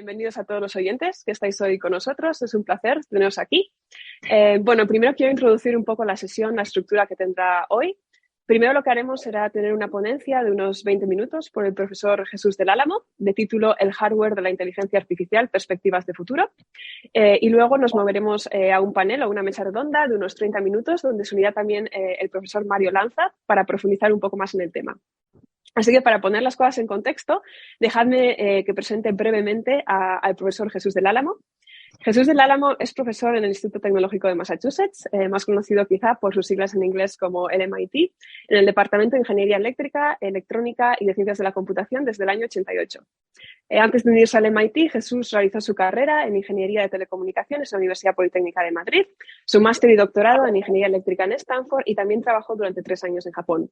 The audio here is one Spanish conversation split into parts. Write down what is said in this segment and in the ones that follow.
bienvenidos a todos los oyentes que estáis hoy con nosotros. Es un placer teneros aquí. Primero quiero introducir un poco la sesión, la estructura que tendrá hoy. Primero lo que haremos será tener una ponencia de unos 20 minutos por el profesor Jesús del Álamo, de título El hardware de la inteligencia artificial, perspectivas de futuro. Y luego nos moveremos a un panel o una mesa redonda de unos 30 minutos, donde se unirá también el profesor Mario Lanza para profundizar un poco más en el tema. Así que para poner las cosas en contexto, dejadme que presente brevemente al profesor Jesús del Álamo. Jesús del Álamo es profesor en el Instituto Tecnológico de Massachusetts, más conocido quizá por sus siglas en inglés como el MIT, en el Departamento de Ingeniería Eléctrica, Electrónica y de Ciencias de la Computación desde el año 88. Antes de unirse al MIT, Jesús realizó su carrera en Ingeniería de Telecomunicaciones en la Universidad Politécnica de Madrid, su máster y doctorado en Ingeniería Eléctrica en Stanford y también trabajó durante 3 años en Japón.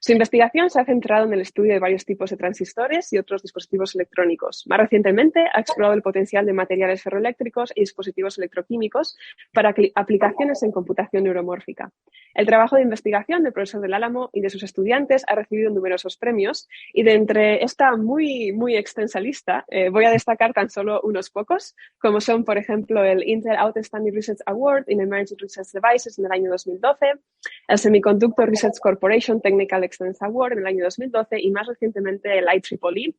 Su investigación se ha centrado en el estudio de varios tipos de transistores y otros dispositivos electrónicos. Más recientemente, ha explorado el potencial de materiales ferroeléctricos y dispositivos electroquímicos para aplicaciones en computación neuromórfica. El trabajo de investigación del profesor del Álamo y de sus estudiantes ha recibido numerosos premios y de entre esta muy extensa lista voy a destacar tan solo unos pocos, como son, por ejemplo, el Intel Outstanding Research Award in Emerging Research Devices en el año 2012, el Semiconductor Research Corporation Technical Excellence Award en el año 2012 y más recientemente el IEEE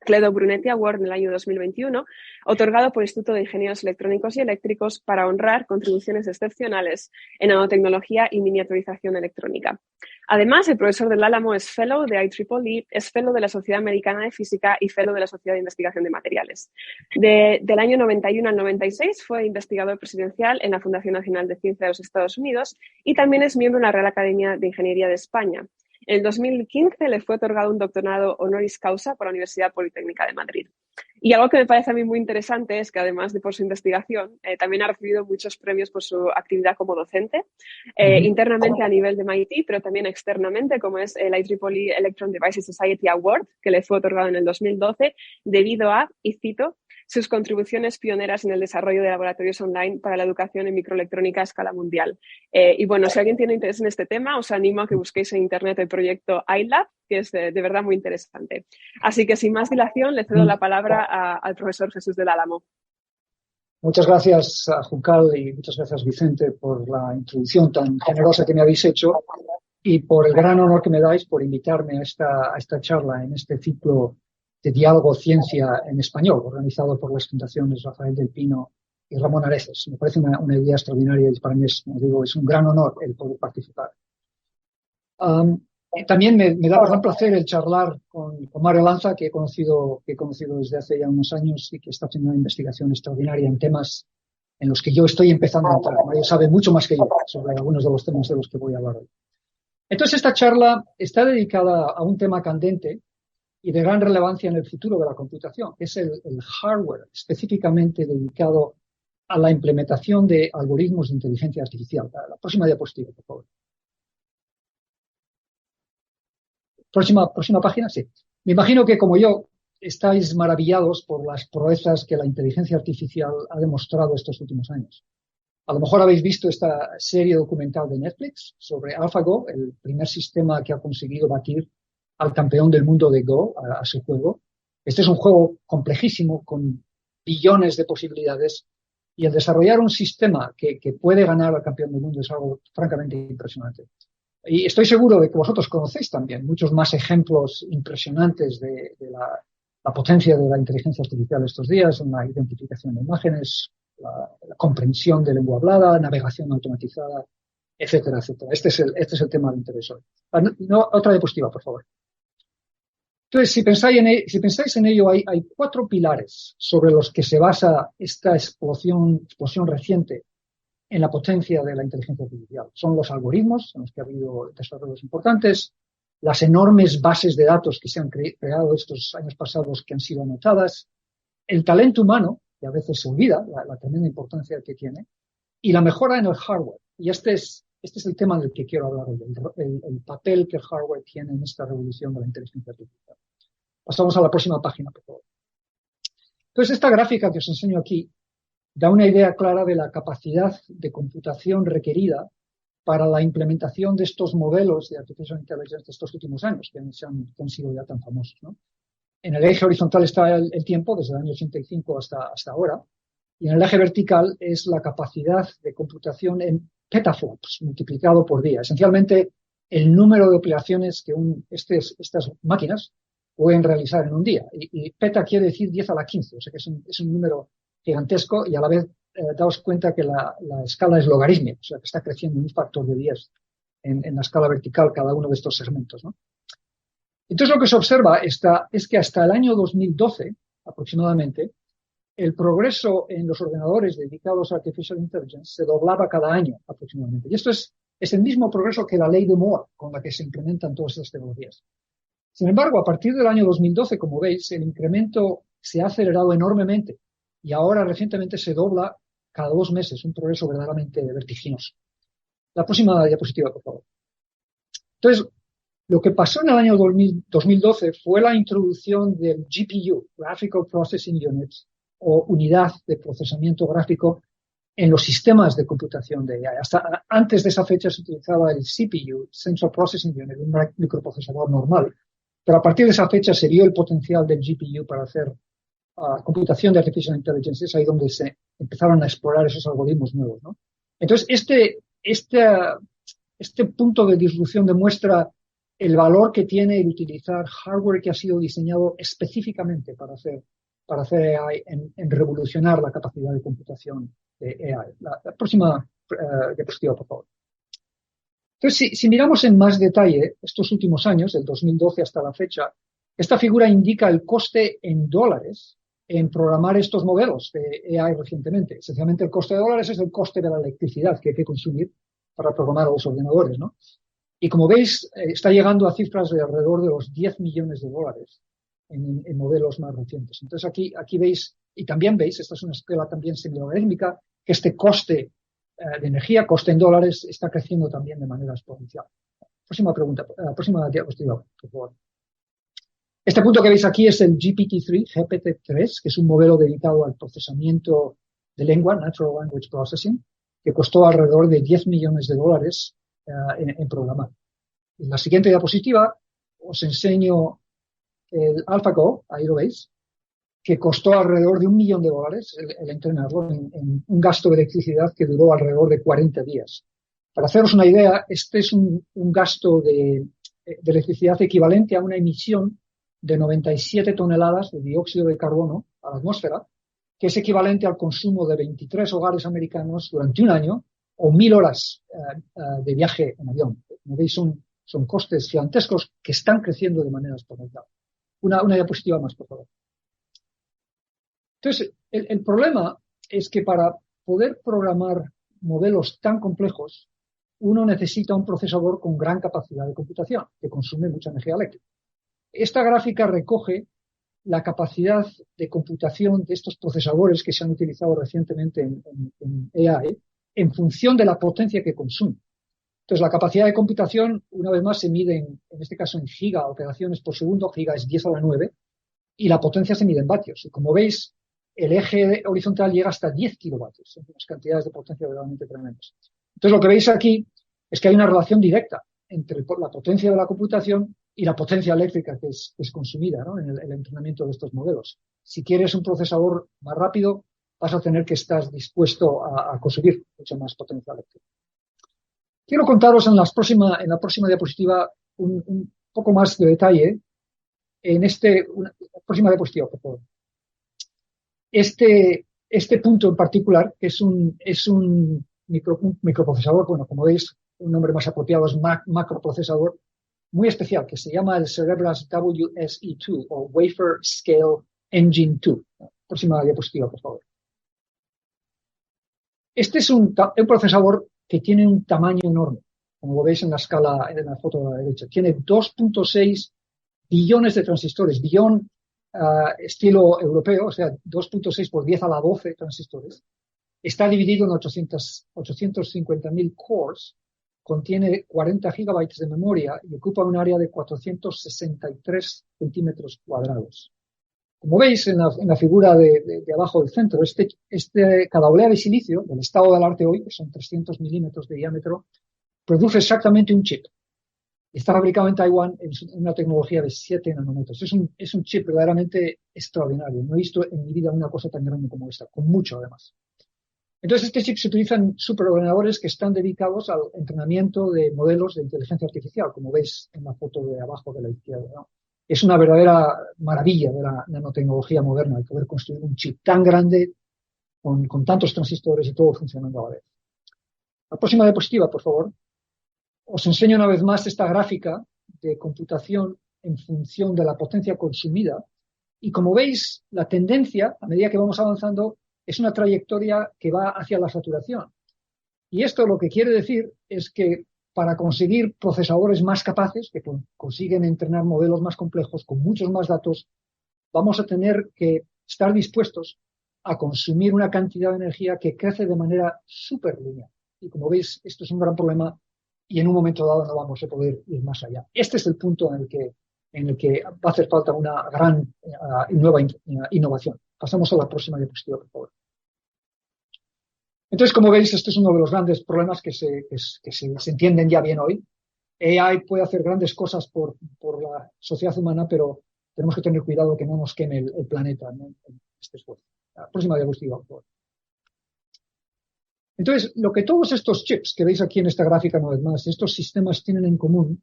Cledo Brunetti Award en el año 2021, otorgado por el Instituto de Ingenieros Electrónicos y Eléctricos para honrar contribuciones excepcionales en nanotecnología y miniaturización electrónica. Además, el profesor del Álamo es Fellow de IEEE, es Fellow de la Sociedad Americana de Física y Fellow de la Sociedad de Investigación de Materiales. Del año 91 al 96 fue investigador presidencial en la Fundación Nacional de Ciencia de los Estados Unidos y también es miembro de la Real Academia de Ingeniería de España. En el 2015 le fue otorgado un doctorado honoris causa por la Universidad Politécnica de Madrid. Y algo que me parece a mí muy interesante es que, además de por su investigación, también ha recibido muchos premios por su actividad como docente, internamente a nivel de MIT, pero también externamente, como es el IEEE Electron Devices Society Award, que le fue otorgado en el 2012, debido a, y cito, sus contribuciones pioneras en el desarrollo de laboratorios online para la educación en microelectrónica a escala mundial. Y bueno, si alguien tiene interés en este tema, os animo a que busquéis en internet el proyecto iLab, que es de verdad muy interesante. Así que sin más dilación, le cedo la palabra al profesor Jesús del Álamo. Muchas gracias a Juncal y muchas gracias, Vicente, por la introducción tan generosa que me habéis hecho y por el gran honor que me dais por invitarme a esta charla en este ciclo de diálogo ciencia en español, organizado por las fundaciones Rafael del Pino y Ramón Areces. Me parece una idea extraordinaria y para mí es un gran honor el poder participar. También me da gran placer el charlar con Mario Lanza, que he conocido desde hace ya unos años y que está haciendo una investigación extraordinaria en temas en los que yo estoy empezando a entrar. Mario sabe mucho más que yo sobre algunos de los temas de los que voy a hablar hoy. Entonces, esta charla está dedicada a un tema candente y de gran relevancia en el futuro de la computación, que es el hardware, específicamente dedicado a la implementación de algoritmos de inteligencia artificial. La próxima diapositiva, por favor. Próxima página, sí. Me imagino que, como yo, estáis maravillados por las proezas que la inteligencia artificial ha demostrado estos últimos años. A lo mejor habéis visto esta serie documental de Netflix sobre AlphaGo, el primer sistema que ha conseguido batir al campeón del mundo de Go, a su juego. Este es un juego complejísimo, con billones de posibilidades, y el desarrollar un sistema que puede ganar al campeón del mundo es algo francamente impresionante. Y estoy seguro de que vosotros conocéis también muchos más ejemplos impresionantes de la potencia de la inteligencia artificial estos días, en la identificación de imágenes, la comprensión de lengua hablada, navegación automatizada, etcétera, etcétera. Este es el tema de interés hoy. Otra diapositiva, por favor. Entonces, si pensáis en ello, hay 4 pilares sobre los que se basa esta explosión reciente en la potencia de la inteligencia artificial. Son los algoritmos, en los que ha habido desarrollos importantes, las enormes bases de datos que se han creado estos años pasados que han sido anotadas, el talento humano, que a veces se olvida, la tremenda importancia que tiene, y la mejora en el hardware. Y este es el tema del que quiero hablar hoy, el papel que el hardware tiene en esta revolución de la inteligencia artificial. Pasamos a la próxima página, por favor. Entonces, esta gráfica que os enseño aquí da una idea clara de la capacidad de computación requerida para la implementación de estos modelos de artificial intelligence de estos últimos años, que han sido ya tan famosos, ¿no? En el eje horizontal está el tiempo, desde el año 85 hasta ahora, y en el eje vertical es la capacidad de computación en petaflops multiplicado por día. Esencialmente, el número de operaciones que estas máquinas pueden realizar en un día. Y peta quiere decir 10 a la 15, o sea que es un número gigantesco, y a la vez daos cuenta que la escala es logarítmica, o sea que está creciendo un factor de 10 en la escala vertical cada uno de estos segmentos, ¿no? Entonces lo que se observa es que hasta el año 2012 aproximadamente, el progreso en los ordenadores dedicados a Artificial Intelligence se doblaba cada año aproximadamente. Y esto es el mismo progreso que la ley de Moore, con la que se implementan todas estas tecnologías. Sin embargo, a partir del año 2012, como veis, el incremento se ha acelerado enormemente y ahora recientemente se dobla cada 2 meses, un progreso verdaderamente vertiginoso. La próxima diapositiva, por favor. Entonces, lo que pasó en el año 2012 fue la introducción del GPU, Graphical Processing Unit, o unidad de procesamiento gráfico en los sistemas de computación de AI. Hasta antes de esa fecha se utilizaba el CPU, Central Processing Unit, un microprocesador normal, pero a partir de esa fecha se vio el potencial del GPU para hacer computación de Artificial Intelligence. Es ahí donde se empezaron a explorar esos algoritmos nuevos, ¿no? Entonces, este punto de disrupción demuestra el valor que tiene el utilizar hardware que ha sido diseñado específicamente para hacer AI en revolucionar la capacidad de computación de AI. La próxima diapositiva, por favor. Entonces, si miramos en más detalle estos últimos años, del 2012 hasta la fecha, esta figura indica el coste en dólares en programar estos modelos de AI recientemente. Esencialmente, el coste de dólares es el coste de la electricidad que hay que consumir para programar a los ordenadores, ¿no? Y como veis, está llegando a cifras de alrededor de los 10 millones de dólares en modelos más recientes. Entonces aquí veis, y también veis, esta es una escala también semilogarítmica, que este coste de energía, coste en dólares, está creciendo también de manera exponencial. Próxima diapositiva, por favor. Este punto que veis aquí es el GPT-3, que es un modelo dedicado al procesamiento de lengua, Natural Language Processing, que costó alrededor de 10 millones de dólares en programar. En la siguiente diapositiva os enseño el AlphaGo, ahí lo veis, que costó alrededor de $1 millón el entrenarlo en un gasto de electricidad que duró alrededor de 40 días. Para haceros una idea, este es un gasto de electricidad equivalente a una emisión de 97 toneladas de dióxido de carbono a la atmósfera, que es equivalente al consumo de 23 hogares americanos durante un año o 1.000 horas de viaje en avión. Como veis, son costes gigantescos que están creciendo de manera exponencial. Una diapositiva más, por favor. Entonces, el problema es que para poder programar modelos tan complejos, uno necesita un procesador con gran capacidad de computación, que consume mucha energía eléctrica. Esta gráfica recoge la capacidad de computación de estos procesadores que se han utilizado recientemente en AI en función de la potencia que consumen. Entonces, la capacidad de computación, una vez más, se mide en este caso en giga operaciones por segundo, giga es 10 a la 9, y la potencia se mide en vatios. Y como veis, el eje horizontal llega hasta 10 kilovatios, son unas cantidades de potencia verdaderamente tremendas. Entonces, lo que veis aquí es que hay una relación directa entre la potencia de la computación y la potencia eléctrica que es consumida, ¿no?, en el entrenamiento de estos modelos. Si quieres un procesador más rápido, vas a tener que estar dispuesto a consumir mucha más potencia eléctrica. Quiero contaros en la próxima diapositiva un poco más de detalle en próxima diapositiva, por favor. Este punto en particular, que es un microprocesador, bueno, como veis, un nombre más apropiado es macroprocesador, muy especial, que se llama el Cerebras WSE2 o Wafer Scale Engine 2. Próxima diapositiva, por favor. Este es un procesador que tiene un tamaño enorme, como lo veis en la escala, en la foto de la derecha. Tiene 2.6 billones de transistores, billón estilo europeo, o sea, 2.6 por 10 a la 12 transistores. Está dividido en 850.000 cores, contiene 40 gigabytes de memoria y ocupa un área de 463 centímetros cuadrados. Como veis en la figura de abajo del centro, cada olea de silicio, del estado del arte hoy, que son 300 milímetros de diámetro, produce exactamente un chip. Está fabricado en Taiwán en una tecnología de 7 nanómetros. Es un chip verdaderamente extraordinario. No he visto en mi vida una cosa tan grande como esta, con mucho además. Entonces, este chip se utiliza en superordenadores que están dedicados al entrenamiento de modelos de inteligencia artificial, como veis en la foto de abajo de la izquierda, ¿no? Es una verdadera maravilla de la nanotecnología moderna, el poder construir un chip tan grande con tantos transistores y todo funcionando a la vez. La próxima diapositiva, por favor. Os enseño una vez más esta gráfica de computación en función de la potencia consumida. Y como veis, la tendencia, a medida que vamos avanzando, es una trayectoria que va hacia la saturación. Y esto lo que quiere decir es que para conseguir procesadores más capaces, que consiguen entrenar modelos más complejos con muchos más datos, vamos a tener que estar dispuestos a consumir una cantidad de energía que crece de manera súper lineal. Y como veis, esto es un gran problema y en un momento dado no vamos a poder ir más allá. Este es el punto en el que va a hacer falta una gran nueva innovación. Pasamos a la próxima diapositiva, por favor. Entonces, como veis, este es uno de los grandes problemas que se entienden ya bien hoy. AI puede hacer grandes cosas por la sociedad humana, pero tenemos que tener cuidado que no nos queme el planeta, ¿no?, en este esfuerzo. La próxima diapositiva, por favor. Entonces, lo que todos estos chips que veis aquí en esta gráfica, una vez más, estos sistemas tienen en común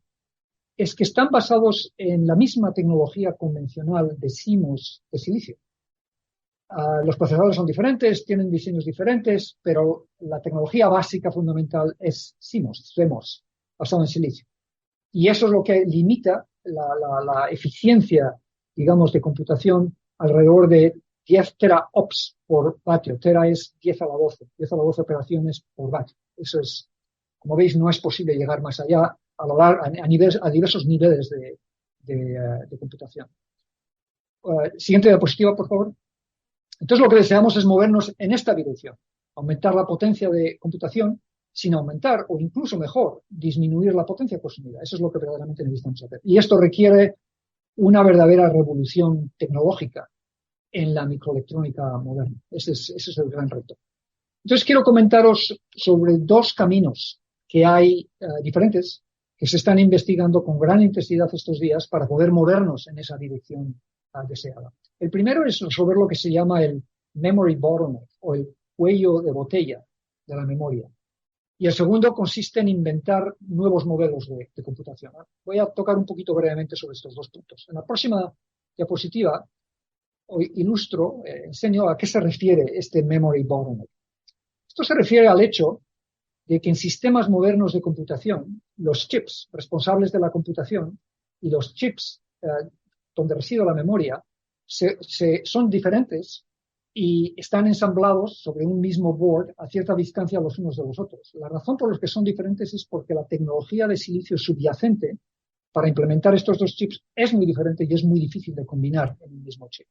es que están basados en la misma tecnología convencional de CMOS de silicio. Los procesadores son diferentes, tienen diseños diferentes, pero la tecnología básica fundamental es CMOS, basado en silicio. Y eso es lo que limita la eficiencia, digamos, de computación alrededor de 10 teraops por vatio. Tera es 10 a la 12 operaciones por vatio. Eso es, como veis, no es posible llegar más allá a diversos niveles de computación. Siguiente diapositiva, por favor. Entonces, lo que deseamos es movernos en esta dirección, aumentar la potencia de computación sin aumentar, o incluso mejor, disminuir la potencia consumida. Eso es lo que verdaderamente necesitamos hacer. Y esto requiere una verdadera revolución tecnológica en la microelectrónica moderna. Ese es el gran reto. Entonces, quiero comentaros sobre dos caminos que hay diferentes, que se están investigando con gran intensidad estos días para poder movernos en esa dirección deseada. El primero es resolver lo que se llama el memory bottleneck, o el cuello de botella de la memoria. Y el segundo consiste en inventar nuevos modelos de computación. Voy a tocar un poquito brevemente sobre estos dos puntos. En la próxima diapositiva hoy enseño a qué se refiere este memory bottleneck. Esto se refiere al hecho de que en sistemas modernos de computación, los chips responsables de la computación y los chips donde reside la memoria son diferentes y están ensamblados sobre un mismo board a cierta distancia los unos de los otros. La razón por la que son diferentes es porque la tecnología de silicio subyacente para implementar estos dos chips es muy diferente y es muy difícil de combinar en el mismo chip.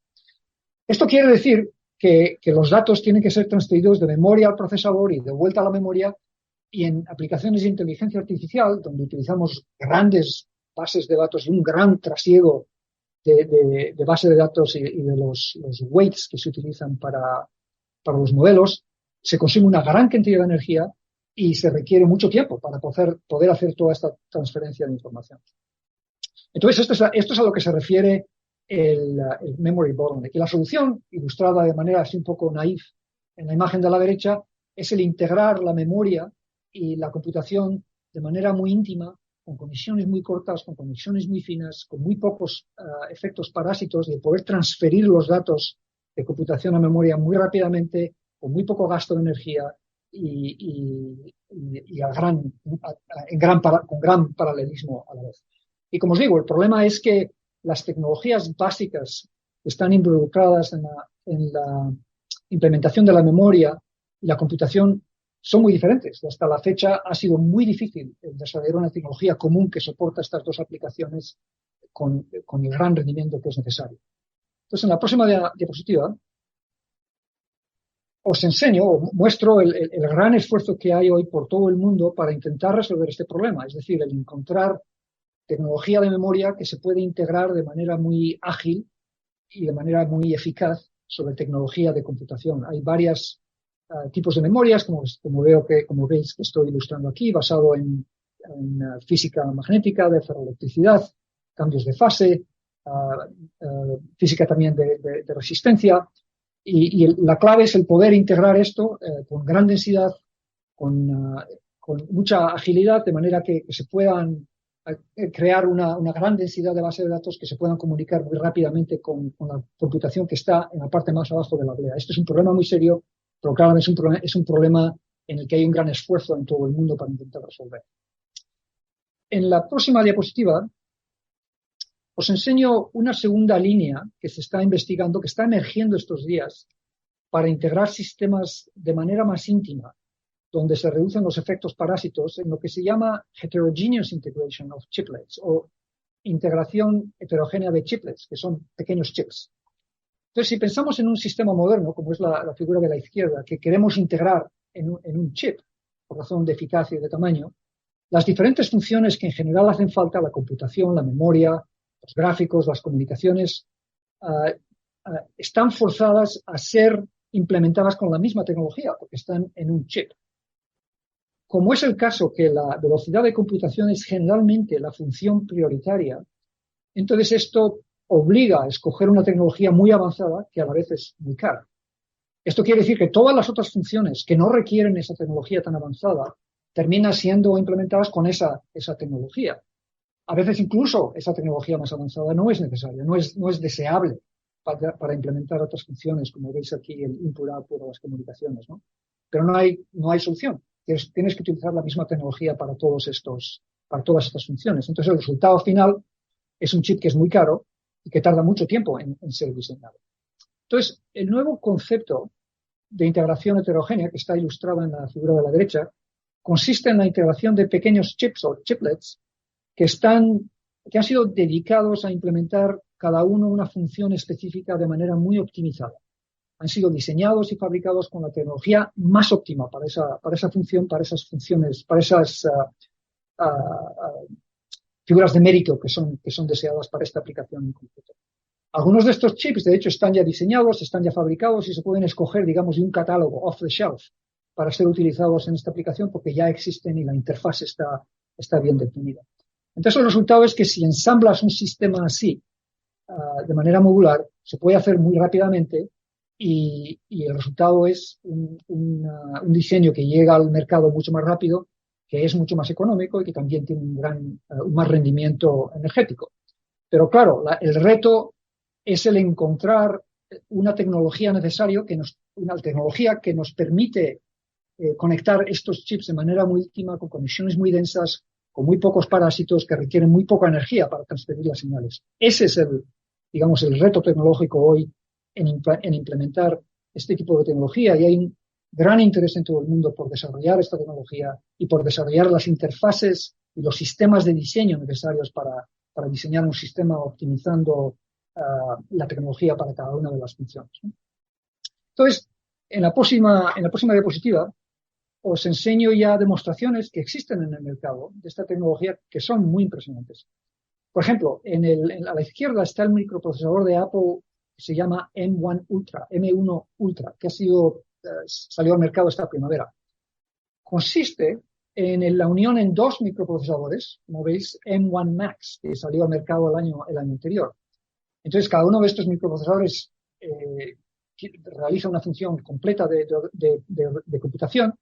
Esto quiere decir que los datos tienen que ser transferidos de memoria al procesador y de vuelta a la memoria, y en aplicaciones de inteligencia artificial, donde utilizamos grandes bases de datos y un gran trasiego de base de datos y de los weights que se utilizan para los modelos, se consume una gran cantidad de energía y se requiere mucho tiempo para poder hacer toda esta transferencia de información. Entonces, esto es a lo que se refiere el memory bottleneck. Y la solución, ilustrada de manera así un poco naif en la imagen de la derecha, es el integrar la memoria y la computación de manera muy íntima, con conexiones muy cortas, con conexiones muy finas, con muy pocos efectos parásitos, y poder transferir los datos de computación a memoria muy rápidamente, con muy poco gasto de energía con gran paralelismo a la vez. Y como os digo, el problema es que las tecnologías básicas que están involucradas en la implementación de la memoria y la computación son muy diferentes. Hasta la fecha ha sido muy difícil desarrollar una tecnología común que soporta estas dos aplicaciones con el gran rendimiento que es necesario. Entonces, en la próxima diapositiva os enseño o muestro el gran esfuerzo que hay hoy por todo el mundo para intentar resolver este problema, es decir, el encontrar tecnología de memoria que se puede integrar de manera muy ágil y de manera muy eficaz sobre tecnología de computación. Hay varios tipos de memorias, como veis que estoy ilustrando aquí, basado en física magnética, de ferroelectricidad, cambios de fase, física también de resistencia. Y la clave es el poder integrar esto con gran densidad, con mucha agilidad, de manera que se puedan crear una gran densidad de bases de datos que se puedan comunicar muy rápidamente con la computación que está en la parte más abajo de la blea. Este es un problema muy serio, pero claro, es un problema en el que hay un gran esfuerzo en todo el mundo para intentar resolver. En la próxima diapositiva os enseño una segunda línea que se está investigando, que está emergiendo estos días para integrar sistemas de manera más íntima, donde se reducen los efectos parásitos en lo que se llama heterogeneous integration of chiplets o integración heterogénea de chiplets, que son pequeños chips. Entonces, si pensamos en un sistema moderno, como es la figura de la izquierda, que queremos integrar en un chip, por razón de eficacia y de tamaño, las diferentes funciones que en general hacen falta, la computación, la memoria, los gráficos, las comunicaciones, están forzadas a ser implementadas con la misma tecnología, porque están en un chip. Como es el caso que la velocidad de computación es generalmente la función prioritaria, entonces esto obliga a escoger una tecnología muy avanzada que a la vez es muy cara. Esto quiere decir que todas las otras funciones que no requieren esa tecnología tan avanzada terminan siendo implementadas con esa tecnología. A veces incluso esa tecnología más avanzada no es necesaria, no es deseable para implementar otras funciones, como veis aquí el input-output o las comunicaciones, ¿no? Pero no hay solución. Tienes que utilizar la misma tecnología para todas estas funciones. Entonces el resultado final es un chip que es muy caro y que tarda mucho tiempo en ser diseñado. Entonces, el nuevo concepto de integración heterogénea, que está ilustrado en la figura de la derecha, consiste en la integración de pequeños chips o chiplets que han sido dedicados a implementar cada uno una función específica de manera muy optimizada. Han sido diseñados y fabricados con la tecnología más óptima para esa función, para esas funciones, para esas figuras de mérito que son deseadas para esta aplicación en concreto. Algunos de estos chips, de hecho, están ya diseñados, están ya fabricados y se pueden escoger, digamos, de un catálogo off the shelf para ser utilizados en esta aplicación porque ya existen y la interfaz está bien definida. Entonces, el resultado es que si ensamblas un sistema así de manera modular, se puede hacer muy rápidamente y el resultado es un diseño que llega al mercado mucho más rápido, que es mucho más económico y que también tiene un más rendimiento energético. Pero claro, el reto es el encontrar una tecnología necesaria, una tecnología que nos permite conectar estos chips de manera muy óptima, con conexiones muy densas, con muy pocos parásitos que requieren muy poca energía para transferir las señales. Ese es el reto tecnológico hoy en implementar este tipo de tecnología, y hay un gran interés en todo el mundo por desarrollar esta tecnología y por desarrollar las interfaces y los sistemas de diseño necesarios para diseñar un sistema optimizando la tecnología para cada una de las funciones, ¿no? Entonces, en la próxima diapositiva os enseño ya demostraciones que existen en el mercado de esta tecnología que son muy impresionantes. Por ejemplo, a la izquierda está el microprocesador de Apple que se llama M1 Ultra, que salió al mercado esta primavera. Consiste en la unión en dos microprocesadores, como veis, M1 Max, que salió al mercado el año anterior. Entonces, cada uno de estos microprocesadores realiza una función completa de computación,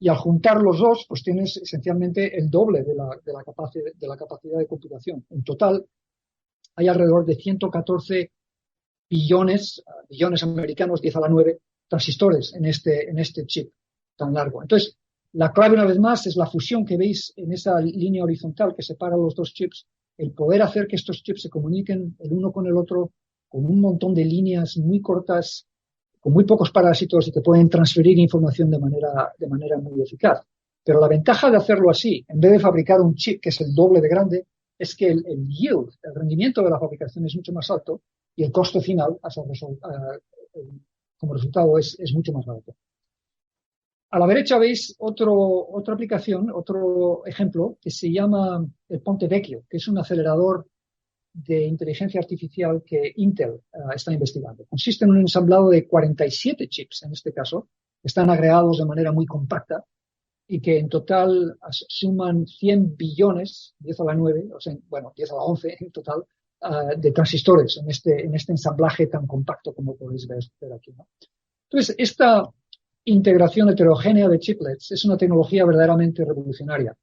y al juntar los dos, pues tienes esencialmente el doble de la capacidad de computación. En total, hay alrededor de 114 billones americanos, 10 a la 9, transistores en este chip tan largo. Entonces, la clave, una vez más, es la fusión que veis en esa línea horizontal que separa los dos chips, el poder hacer que estos chips se comuniquen el uno con el otro con un montón de líneas muy cortas, con muy pocos parásitos y que pueden transferir información de manera muy eficaz. Pero la ventaja de hacerlo así, en vez de fabricar un chip que es el doble de grande, es que el yield, el rendimiento de la fabricación es mucho más alto y el costo final, como resultado, es mucho más barato. A la derecha veis otra aplicación, otro ejemplo, que se llama el Ponte Vecchio, que es un acelerador de inteligencia artificial que Intel está investigando. Consiste en un ensamblado de 47 chips, en este caso, que están agregados de manera muy compacta y que en total suman 100 billones, 10 a la 9, o sea, bueno, 10 a la 11 en total, de transistores en este ensamblaje tan compacto como podéis ver aquí, ¿no? Entonces, esta integración heterogénea de chiplets es una tecnología verdaderamente revolucionaria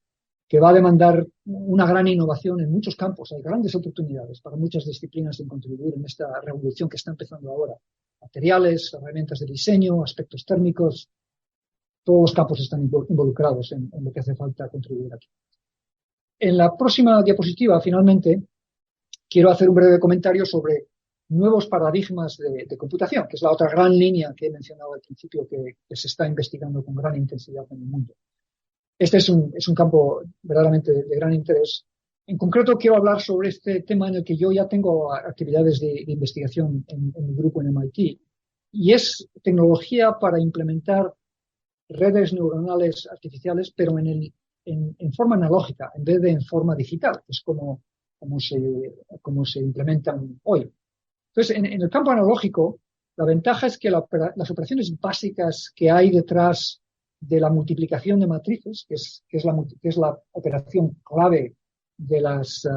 que va a demandar una gran innovación en muchos campos. Hay grandes oportunidades para muchas disciplinas en contribuir en esta revolución que está empezando ahora. Materiales, herramientas de diseño, aspectos térmicos, todos los campos están involucrados en lo que hace falta contribuir aquí. En la próxima diapositiva, finalmente, quiero hacer un breve comentario sobre nuevos paradigmas de computación, que es la otra gran línea que he mencionado al principio que se está investigando con gran intensidad en el mundo. Este es un campo verdaderamente de gran interés. En concreto, quiero hablar sobre este tema en el que yo ya tengo actividades de investigación en mi grupo en MIT, y es tecnología para implementar redes neuronales artificiales, pero en forma analógica, en vez de en forma digital, que es como se implementan hoy. Entonces, en el campo analógico, la ventaja es que las operaciones básicas que hay detrás de la multiplicación de matrices, que es la operación clave de los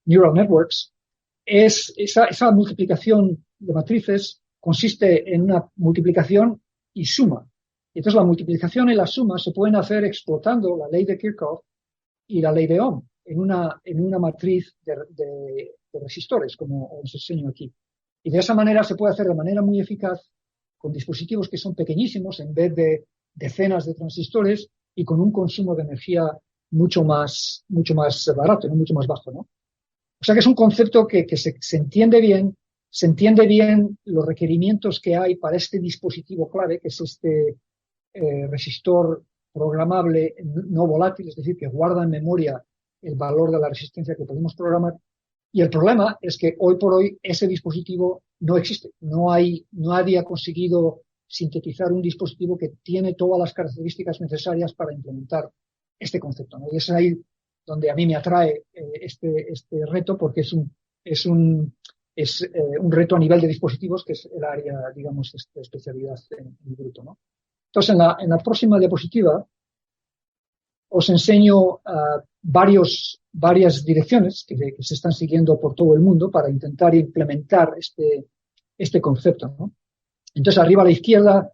neural networks, esa multiplicación de matrices consiste en una multiplicación y suma. Entonces, la multiplicación y la suma se pueden hacer explotando la ley de Kirchhoff y la ley de Ohm en una matriz de resistores, como os enseño aquí. Y de esa manera se puede hacer de manera muy eficaz con dispositivos que son pequeñísimos en vez de decenas de transistores y con un consumo de energía mucho más barato, ¿no? Mucho más bajo, ¿no? O sea que es un concepto que se entiende bien, se entiende bien los requerimientos que hay para este dispositivo clave, que es este resistor programable no volátil, es decir, que guarda en memoria el valor de la resistencia que podemos programar. Y el problema es que hoy por hoy ese dispositivo no existe. Nadie ha conseguido sintetizar un dispositivo que tiene todas las características necesarias para implementar este concepto, ¿no? Y es ahí donde a mí me atrae este reto, porque es un reto a nivel de dispositivos, que es el área, digamos, de especialidad en mi grupo, ¿no? Entonces, en la próxima diapositiva os enseño varias direcciones que se están siguiendo por todo el mundo para intentar implementar este concepto, ¿no? Entonces, arriba a la izquierda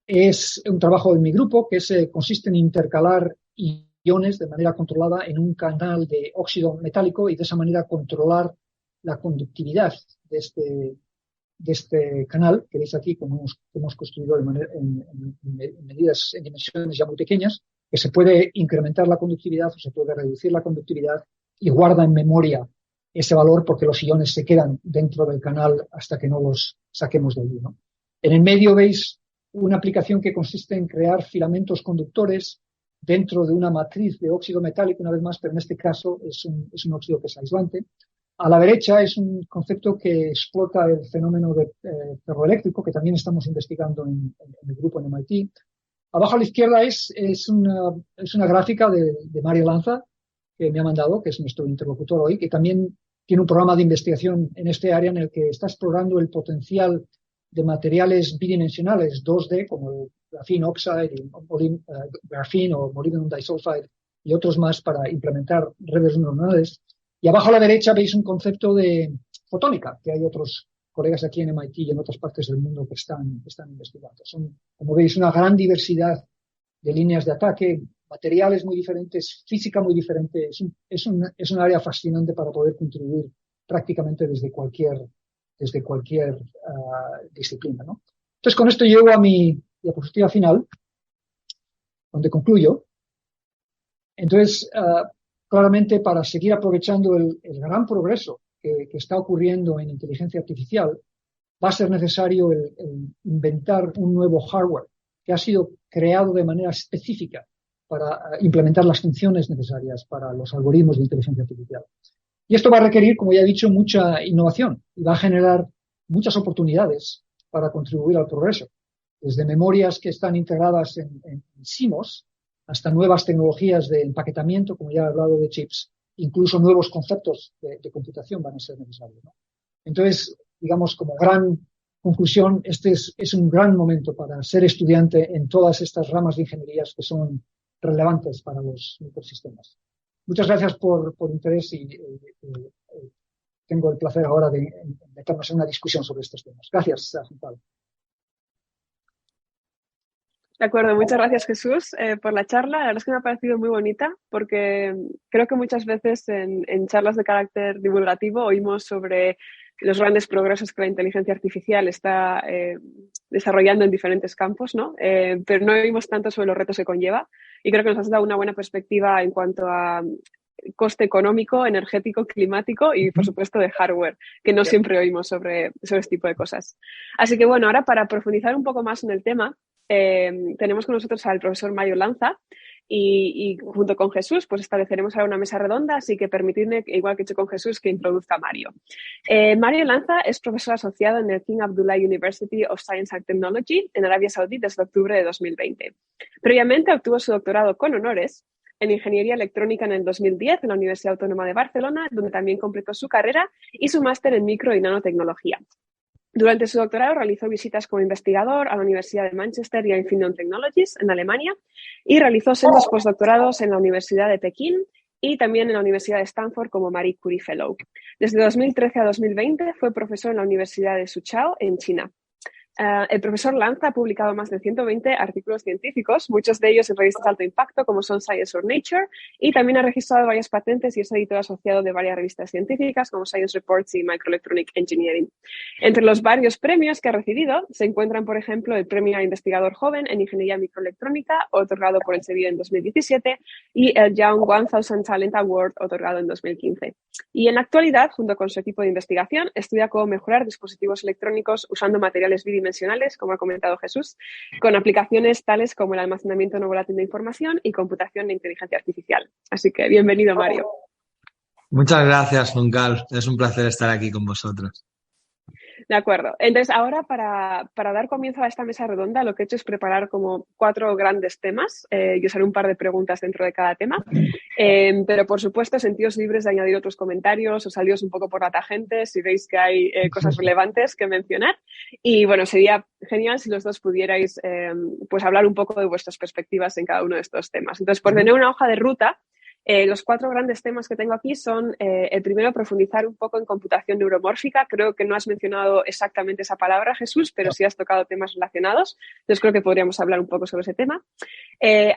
es un trabajo de mi grupo que consiste en intercalar iones de manera controlada en un canal de óxido metálico y de esa manera controlar la conductividad de este canal, que veis aquí como hemos construido en medidas, en dimensiones ya muy pequeñas, que se puede incrementar la conductividad o se puede reducir la conductividad y guarda en memoria ese valor porque los iones se quedan dentro del canal hasta que no los saquemos de allí, ¿no? En el medio veis una aplicación que consiste en crear filamentos conductores dentro de una matriz de óxido metálico, una vez más, pero en este caso es un óxido que es aislante. A la derecha es un concepto que explota el fenómeno ferroeléctrico, que también estamos investigando en el grupo en MIT. Abajo a la izquierda es una gráfica de Mario Lanza, que me ha mandado, que es nuestro interlocutor hoy, que también tiene un programa de investigación en este área en el que está explorando el potencial de materiales bidimensionales 2D, como el graphene oxide, graphene o molybdenum disulfide y otros más para implementar redes neuronales. Y abajo a la derecha veis un concepto de fotónica, que hay otros colegas aquí en MIT y en otras partes del mundo que están investigando. Son, como veis, una gran diversidad de líneas de ataque, materiales muy diferentes, física muy diferente. Es un área fascinante para poder contribuir prácticamente desde cualquier disciplina, ¿no? Entonces, con esto llego a mi diapositiva final, donde concluyo. Entonces, claramente, para seguir aprovechando el gran progreso que está ocurriendo en inteligencia artificial, va a ser necesario el inventar un nuevo hardware que ha sido creado de manera específica para implementar las funciones necesarias para los algoritmos de inteligencia artificial. Y esto va a requerir, como ya he dicho, mucha innovación y va a generar muchas oportunidades para contribuir al progreso, desde memorias que están integradas en SIMOS hasta nuevas tecnologías de empaquetamiento, como ya he hablado de chips, incluso nuevos conceptos de computación van a ser necesarios, ¿no? Entonces, digamos, como gran conclusión, este es un gran momento para ser estudiante en todas estas ramas de ingenierías que son relevantes para los microsistemas. Muchas gracias por interés y tengo el placer ahora de meternos en una discusión sobre estos temas. Gracias, Juan Pablo. De acuerdo, muchas gracias Jesús por la charla. La verdad es que me ha parecido muy bonita porque creo que muchas veces en charlas de carácter divulgativo oímos sobre los grandes progresos que la inteligencia artificial está desarrollando en diferentes campos, ¿no? Pero no oímos tanto sobre los retos que conlleva y creo que nos has dado una buena perspectiva en cuanto a coste económico, energético, climático y, por supuesto, de hardware, que no siempre oímos sobre este tipo de cosas. Así que, bueno, ahora para profundizar un poco más en el tema, tenemos con nosotros al profesor Mario Lanza y junto con Jesús pues estableceremos ahora una mesa redonda, así que permitidme, igual que he hecho con Jesús, que introduzca a Mario. Mario Lanza es profesor asociado en el King Abdullah University of Science and Technology en Arabia Saudí desde octubre de 2020. Previamente obtuvo su doctorado con honores en Ingeniería Electrónica en el 2010 en la Universidad Autónoma de Barcelona, donde también completó su carrera y su máster en micro y nanotecnología. Durante su doctorado realizó visitas como investigador a la Universidad de Manchester y a Infineon Technologies en Alemania y realizó sendos postdoctorados en la Universidad de Pekín y también en la Universidad de Stanford como Marie Curie Fellow. Desde 2013 a 2020 fue profesor en la Universidad de Suzhou en China. El profesor Lanza ha publicado más de 120 artículos científicos, muchos de ellos en revistas de alto impacto como son Science or Nature, y también ha registrado varias patentes y es editor asociado de varias revistas científicas como Science Reports y Microelectronic Engineering. Entre los varios premios que ha recibido se encuentran, por ejemplo, el Premio a Investigador Joven en Ingeniería Microelectrónica, otorgado por el Sevilla en 2017, y el Young 1000 Talent Award, otorgado en 2015. Y en la actualidad, junto con su equipo de investigación, estudia cómo mejorar dispositivos electrónicos usando materiales bidimensionales, como ha comentado Jesús, con aplicaciones tales como el almacenamiento no volátil de información y computación de inteligencia artificial. Así que bienvenido, Mario. Muchas gracias, Juncal. Es un placer estar aquí con vosotros. De acuerdo. Entonces, ahora para dar comienzo a esta mesa redonda, lo que he hecho es preparar como 4 grandes temas. Yo haré un par de preguntas dentro de cada tema. Pero, por supuesto, sentíos libres de añadir otros comentarios o saliros un poco por la tangente si veis que hay cosas relevantes que mencionar. Y, bueno, sería genial si los dos pudierais pues hablar un poco de vuestras perspectivas en cada uno de estos temas. Entonces, por tener una hoja de ruta, los 4 grandes temas que tengo aquí son, el primero, profundizar un poco en computación neuromórfica. Creo que no has mencionado exactamente esa palabra, Jesús, pero sí has tocado temas relacionados. Entonces, creo que podríamos hablar un poco sobre ese tema.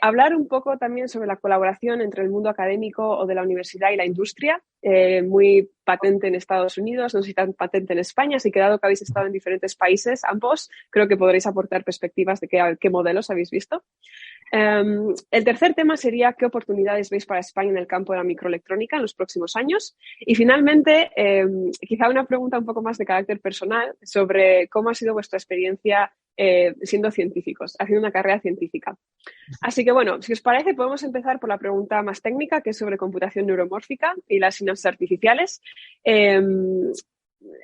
Hablar un poco también sobre la colaboración entre el mundo académico o de la universidad y la industria, muy patente en Estados Unidos, no sé si tan patente en España, así que dado que habéis estado en diferentes países, ambos, creo que podréis aportar perspectivas de qué modelos habéis visto. El tercer tema sería qué oportunidades veis para España en el campo de la microelectrónica en los próximos años. Y finalmente, quizá una pregunta un poco más de carácter personal sobre cómo ha sido vuestra experiencia siendo científicos, haciendo una carrera científica. Así que, bueno, si os parece, podemos empezar por la pregunta más técnica, que es sobre computación neuromórfica y las sinapsis artificiales.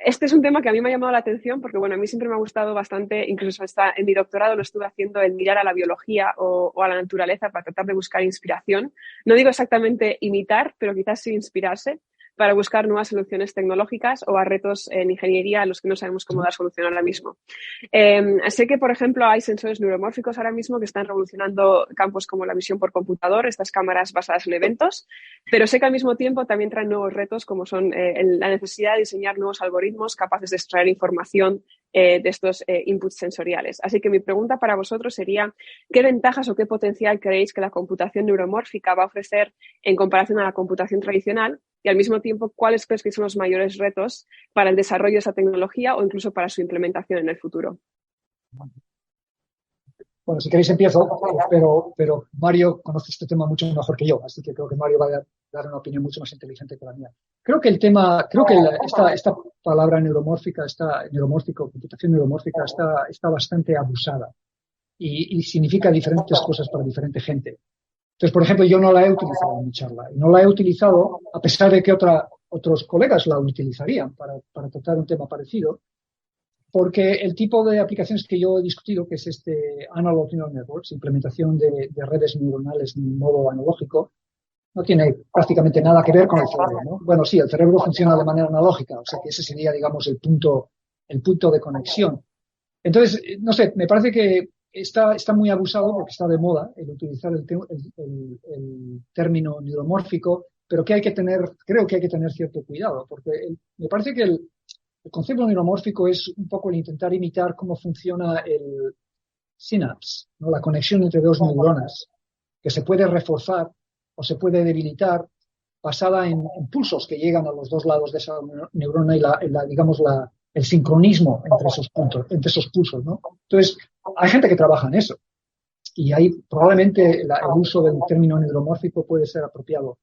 Este es un tema que a mí me ha llamado la atención porque, bueno, a mí siempre me ha gustado bastante, incluso hasta en mi doctorado lo estuve haciendo, el mirar a la biología o a la naturaleza para tratar de buscar inspiración. No digo exactamente imitar, pero quizás sí inspirarse para buscar nuevas soluciones tecnológicas o a retos en ingeniería a los que no sabemos cómo dar solución ahora mismo. Sé que, por ejemplo, hay sensores neuromórficos ahora mismo que están revolucionando campos como la visión por computador, estas cámaras basadas en eventos, pero sé que al mismo tiempo también traen nuevos retos como son la necesidad de diseñar nuevos algoritmos capaces de extraer información de estos inputs sensoriales. Así que mi pregunta para vosotros sería, ¿qué ventajas o qué potencial creéis que la computación neuromórfica va a ofrecer en comparación a la computación tradicional? Y al mismo tiempo, ¿cuáles crees que son los mayores retos para el desarrollo de esa tecnología o incluso para su implementación en el futuro? Bueno, si queréis empiezo, pero Mario conoce este tema mucho mejor que yo, así que creo que Mario va a dar una opinión mucho más inteligente que la mía. Creo que esta palabra neuromórfica, computación neuromórfica, está bastante abusada y significa diferentes cosas para diferente gente. Entonces, por ejemplo, yo no la he utilizado en mi charla. No la he utilizado a pesar de que otros colegas la utilizarían para tratar un tema parecido, porque el tipo de aplicaciones que yo he discutido, que es este Analog Neural Networks, implementación de redes neuronales en modo analógico, no tiene prácticamente nada que ver con el cerebro, ¿no? Bueno, sí, el cerebro funciona de manera analógica, o sea que ese sería, digamos, el punto de conexión. Entonces, no sé, me parece que está muy abusado porque está de moda el utilizar el término neuromórfico, pero que creo que hay que tener cierto cuidado, porque me parece que el concepto neuromórfico es un poco el intentar imitar cómo funciona el synapse, ¿no? La conexión entre dos neuronas, que se puede reforzar o se puede debilitar basada en pulsos que llegan a los dos lados de esa neurona y digamos, el sincronismo entre esos pulsos, ¿no? Entonces, hay gente que trabaja en eso y ahí probablemente el uso del término neuromórfico puede ser apropiado,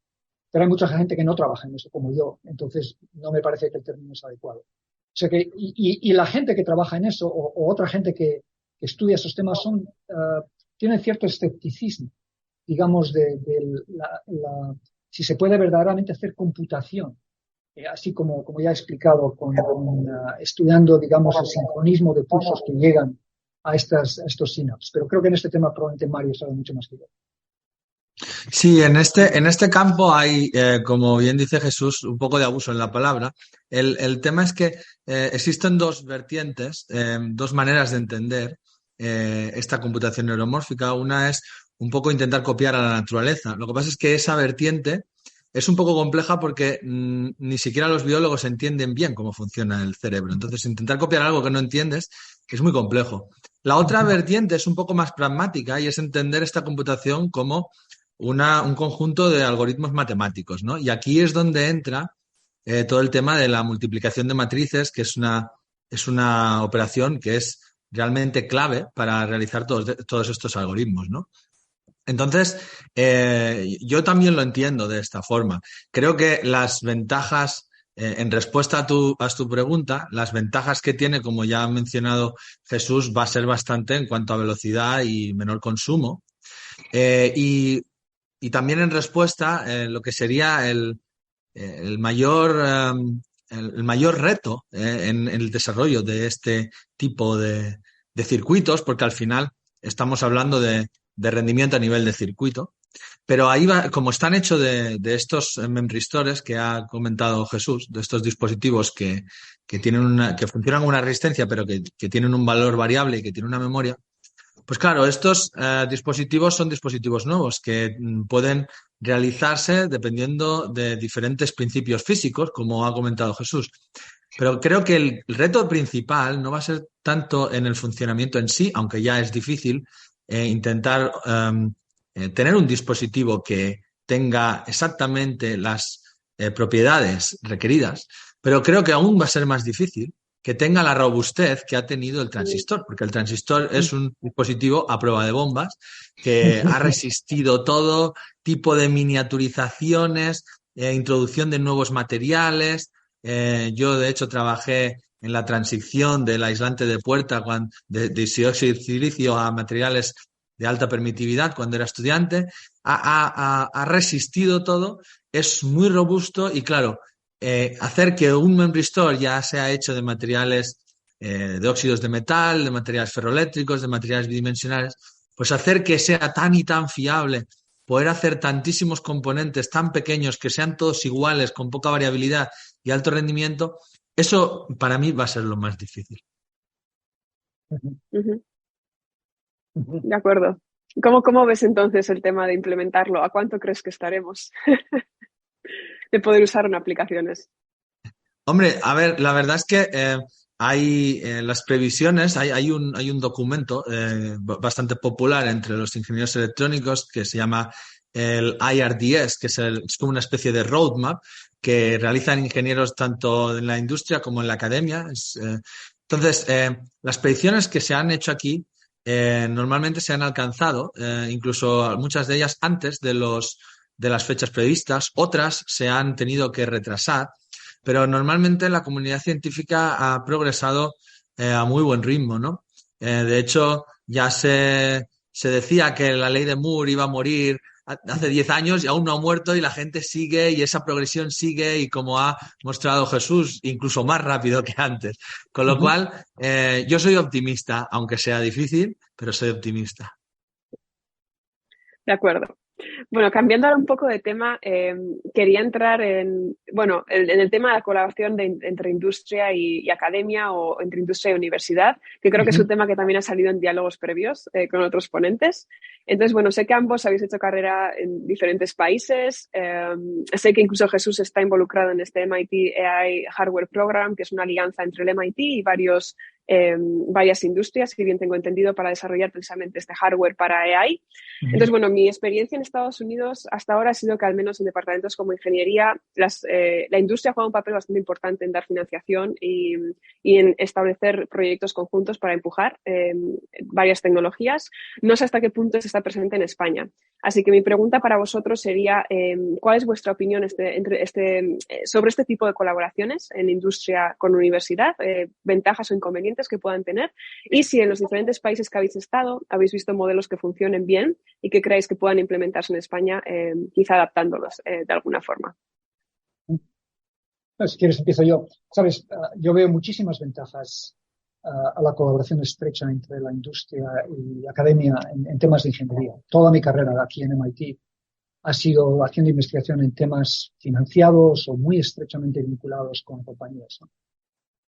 pero hay mucha gente que no trabaja en eso, como yo, entonces no me parece que el término es adecuado. O sea que, y la gente que trabaja en eso o otra gente que estudia esos temas tienen cierto escepticismo, digamos, si se puede verdaderamente hacer computación, así como ya he explicado, estudiando, digamos, el sincronismo de pulsos que llegan a estos synapses. Pero creo que en este tema probablemente Mario sabe mucho más que yo. Sí, en este campo hay, como bien dice Jesús, un poco de abuso en la palabra. El tema es que existen dos vertientes, dos maneras de entender esta computación neuromórfica. Una es un poco intentar copiar a la naturaleza. Lo que pasa es que esa vertiente es un poco compleja porque ni siquiera los biólogos entienden bien cómo funciona el cerebro. Entonces, intentar copiar algo que no entiendes es muy complejo. La otra vertiente es un poco más pragmática y es entender esta computación como un conjunto de algoritmos matemáticos, ¿no? Y aquí es donde entra todo el tema de la multiplicación de matrices, que es una operación que es realmente clave para realizar todos estos algoritmos, ¿no? Entonces, yo también lo entiendo de esta forma. Creo que las ventajas, en respuesta a tu pregunta, las ventajas que tiene, como ya ha mencionado Jesús, va a ser bastante en cuanto a velocidad y menor consumo. Y también en respuesta, lo que sería el mayor, el mayor reto en el desarrollo de este tipo de circuitos, porque al final estamos hablando de rendimiento a nivel de circuito. Pero ahí va, como están hechos de estos memristores que ha comentado Jesús, de estos dispositivos que funcionan con una resistencia, pero que tienen un valor variable y que tienen una memoria. Pues claro, estos dispositivos son dispositivos nuevos que pueden realizarse dependiendo de diferentes principios físicos, como ha comentado Jesús. Pero creo que el reto principal no va a ser tanto en el funcionamiento en sí, aunque ya es difícil intentar tener un dispositivo que tenga exactamente las propiedades requeridas, pero creo que aún va a ser más difícil que tenga la robustez que ha tenido el transistor, porque el transistor es un dispositivo a prueba de bombas que ha resistido todo tipo de miniaturizaciones, introducción de nuevos materiales. Yo, de hecho, trabajé en la transición del aislante de puerta de dióxido de silicio a materiales de alta permitividad cuando era estudiante. Ha resistido todo, es muy robusto y, claro, hacer que un memristor ya sea hecho de materiales de óxidos de metal, de materiales ferroeléctricos, de materiales bidimensionales, pues hacer que sea tan y tan fiable, poder hacer tantísimos componentes tan pequeños que sean todos iguales, con poca variabilidad y alto rendimiento, eso para mí va a ser lo más difícil. Uh-huh. De acuerdo. ¿Cómo ves entonces el tema de implementarlo? ¿A cuánto crees que estaremos de poder usar en aplicaciones? Hombre, a ver, la verdad es que hay las previsiones, hay un documento bastante popular entre los ingenieros electrónicos que se llama el IRDS, que es como una especie de roadmap que realizan ingenieros tanto en la industria como en la academia. Entonces, las predicciones que se han hecho aquí normalmente se han alcanzado, incluso muchas de ellas antes de las fechas previstas, otras se han tenido que retrasar. Pero normalmente la comunidad científica ha progresado a muy buen ritmo, ¿no? De hecho, ya se decía que la ley de Moore iba a morir hace 10 años y aún no ha muerto y la gente sigue y esa progresión sigue y, como ha mostrado Jesús, incluso más rápido que antes. Con lo cual, yo soy optimista, aunque sea difícil, pero soy optimista. De acuerdo. Bueno, cambiando ahora un poco de tema, quería entrar en el tema de la colaboración entre industria y academia o entre industria y universidad, que creo que es un tema que también ha salido en diálogos previos con otros ponentes. Entonces, bueno, sé que ambos habéis hecho carrera en diferentes países. Sé que incluso Jesús está involucrado en este MIT AI Hardware Program, que es una alianza entre el MIT y varias industrias, que bien tengo entendido, para desarrollar precisamente este hardware para AI. Entonces, bueno, mi experiencia en Estados Unidos hasta ahora ha sido que al menos en departamentos como ingeniería, la industria juega un papel bastante importante en dar financiación y en establecer proyectos conjuntos para empujar varias tecnologías. No sé hasta qué punto está presente en España. Así que mi pregunta para vosotros sería, ¿cuál es vuestra opinión sobre este tipo de colaboraciones en industria con universidad? ¿Ventajas o inconvenientes que puedan tener? Y si en los diferentes países que habéis estado habéis visto modelos que funcionen bien y que creáis que puedan implementarse en España, quizá adaptándolos de alguna forma. Si quieres, empiezo yo. Sabes, yo veo muchísimas ventajas a la colaboración estrecha entre la industria y la academia en temas de ingeniería. Toda mi carrera aquí en MIT ha sido haciendo investigación en temas financiados o muy estrechamente vinculados con compañías, ¿no?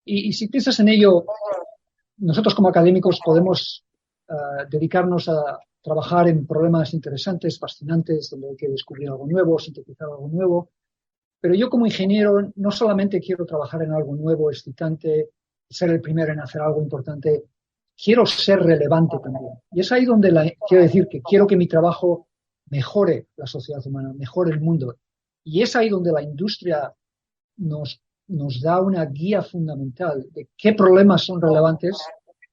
Y si piensas en ello, nosotros como académicos podemos dedicarnos a trabajar en problemas interesantes, fascinantes, donde hay que descubrir algo nuevo, sintetizar algo nuevo. Pero yo como ingeniero no solamente quiero trabajar en algo nuevo, excitante, ser el primero en hacer algo importante, quiero ser relevante también. Y es ahí donde quiero decir que quiero que mi trabajo mejore la sociedad humana, mejore el mundo. Y es ahí donde la industria nos da una guía fundamental de qué problemas son relevantes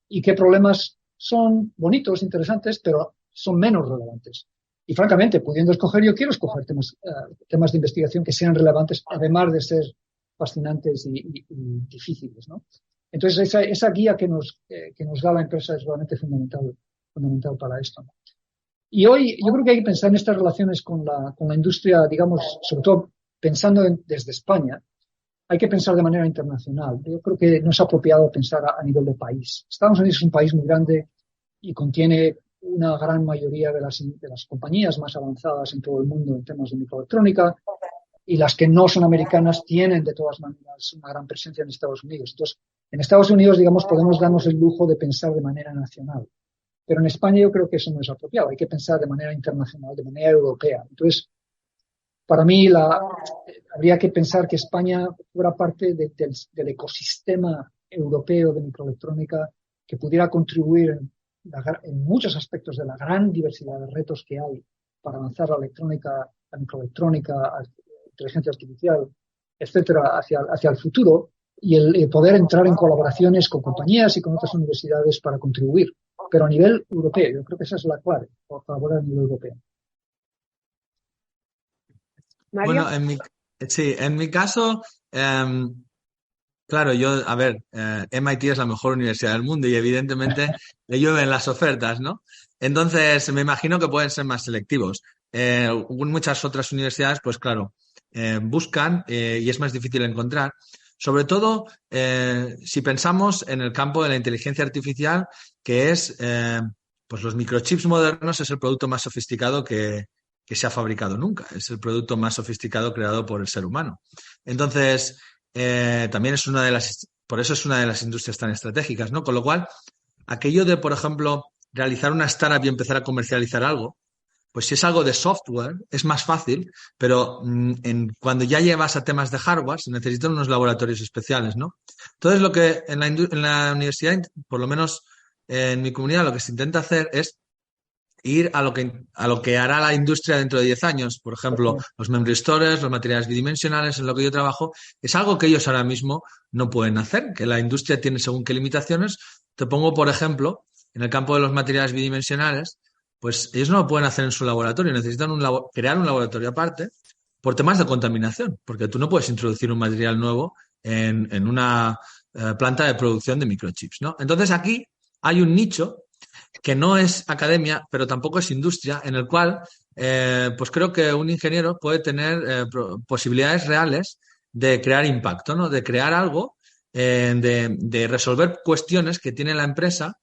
y qué problemas son bonitos, interesantes, pero son menos relevantes. Y francamente, pudiendo escoger, yo quiero escoger temas de investigación que sean relevantes, además de ser fascinantes y difíciles, ¿no? Entonces, esa guía que nos da la empresa es realmente fundamental para esto. Y hoy yo creo que hay que pensar en estas relaciones con la industria, digamos, sobre todo pensando desde España. Hay que pensar de manera internacional. Yo creo que no es apropiado pensar a nivel de país. Estados Unidos es un país muy grande y contiene una gran mayoría de las compañías más avanzadas en todo el mundo en temas de microelectrónica, y las que no son americanas tienen de todas maneras una gran presencia en Estados Unidos. Entonces, en Estados Unidos, digamos, podemos darnos el lujo de pensar de manera nacional. Pero en España yo creo que eso no es apropiado. Hay que pensar de manera internacional, de manera europea. Entonces, para mí habría que pensar que España fuera parte del ecosistema europeo de microelectrónica, que pudiera contribuir en muchos aspectos de la gran diversidad de retos que hay para avanzar la electrónica, la microelectrónica, la inteligencia artificial, etcétera, hacia el futuro, y el poder entrar en colaboraciones con compañías y con otras universidades para contribuir, pero a nivel europeo. Yo creo que esa es la clave, colaborar a nivel europeo. Mario. Bueno, en mi caso, claro, MIT es la mejor universidad del mundo y evidentemente le llueven las ofertas, ¿no? Entonces, me imagino que pueden ser más selectivos. Muchas otras universidades, pues claro, buscan y es más difícil encontrar. Sobre todo, si pensamos en el campo de la inteligencia artificial, que es, pues los microchips modernos es el producto más sofisticado que se ha fabricado nunca. Es el producto más sofisticado creado por el ser humano. Entonces, también por eso es una de las industrias tan estratégicas, ¿no? Con lo cual, aquello de, por ejemplo, realizar una startup y empezar a comercializar algo, pues si es algo de software, es más fácil, pero cuando ya llevas a temas de hardware, se necesitan unos laboratorios especiales, ¿no? Entonces, lo que en la universidad, por lo menos en mi comunidad, lo que se intenta hacer es ir a lo que hará la industria dentro de 10 años. Por ejemplo, los memory storage, los materiales bidimensionales, en lo que yo trabajo, es algo que ellos ahora mismo no pueden hacer, que la industria tiene según qué limitaciones. Te pongo, por ejemplo, en el campo de los materiales bidimensionales, pues ellos no lo pueden hacer en su laboratorio, necesitan crear un laboratorio aparte por temas de contaminación, porque tú no puedes introducir un material nuevo en una planta de producción de microchips, ¿no? Entonces aquí hay un nicho que no es academia, pero tampoco es industria, en el cual pues creo que un ingeniero puede tener posibilidades reales de crear impacto, ¿no? De crear algo, de resolver cuestiones que tiene la empresa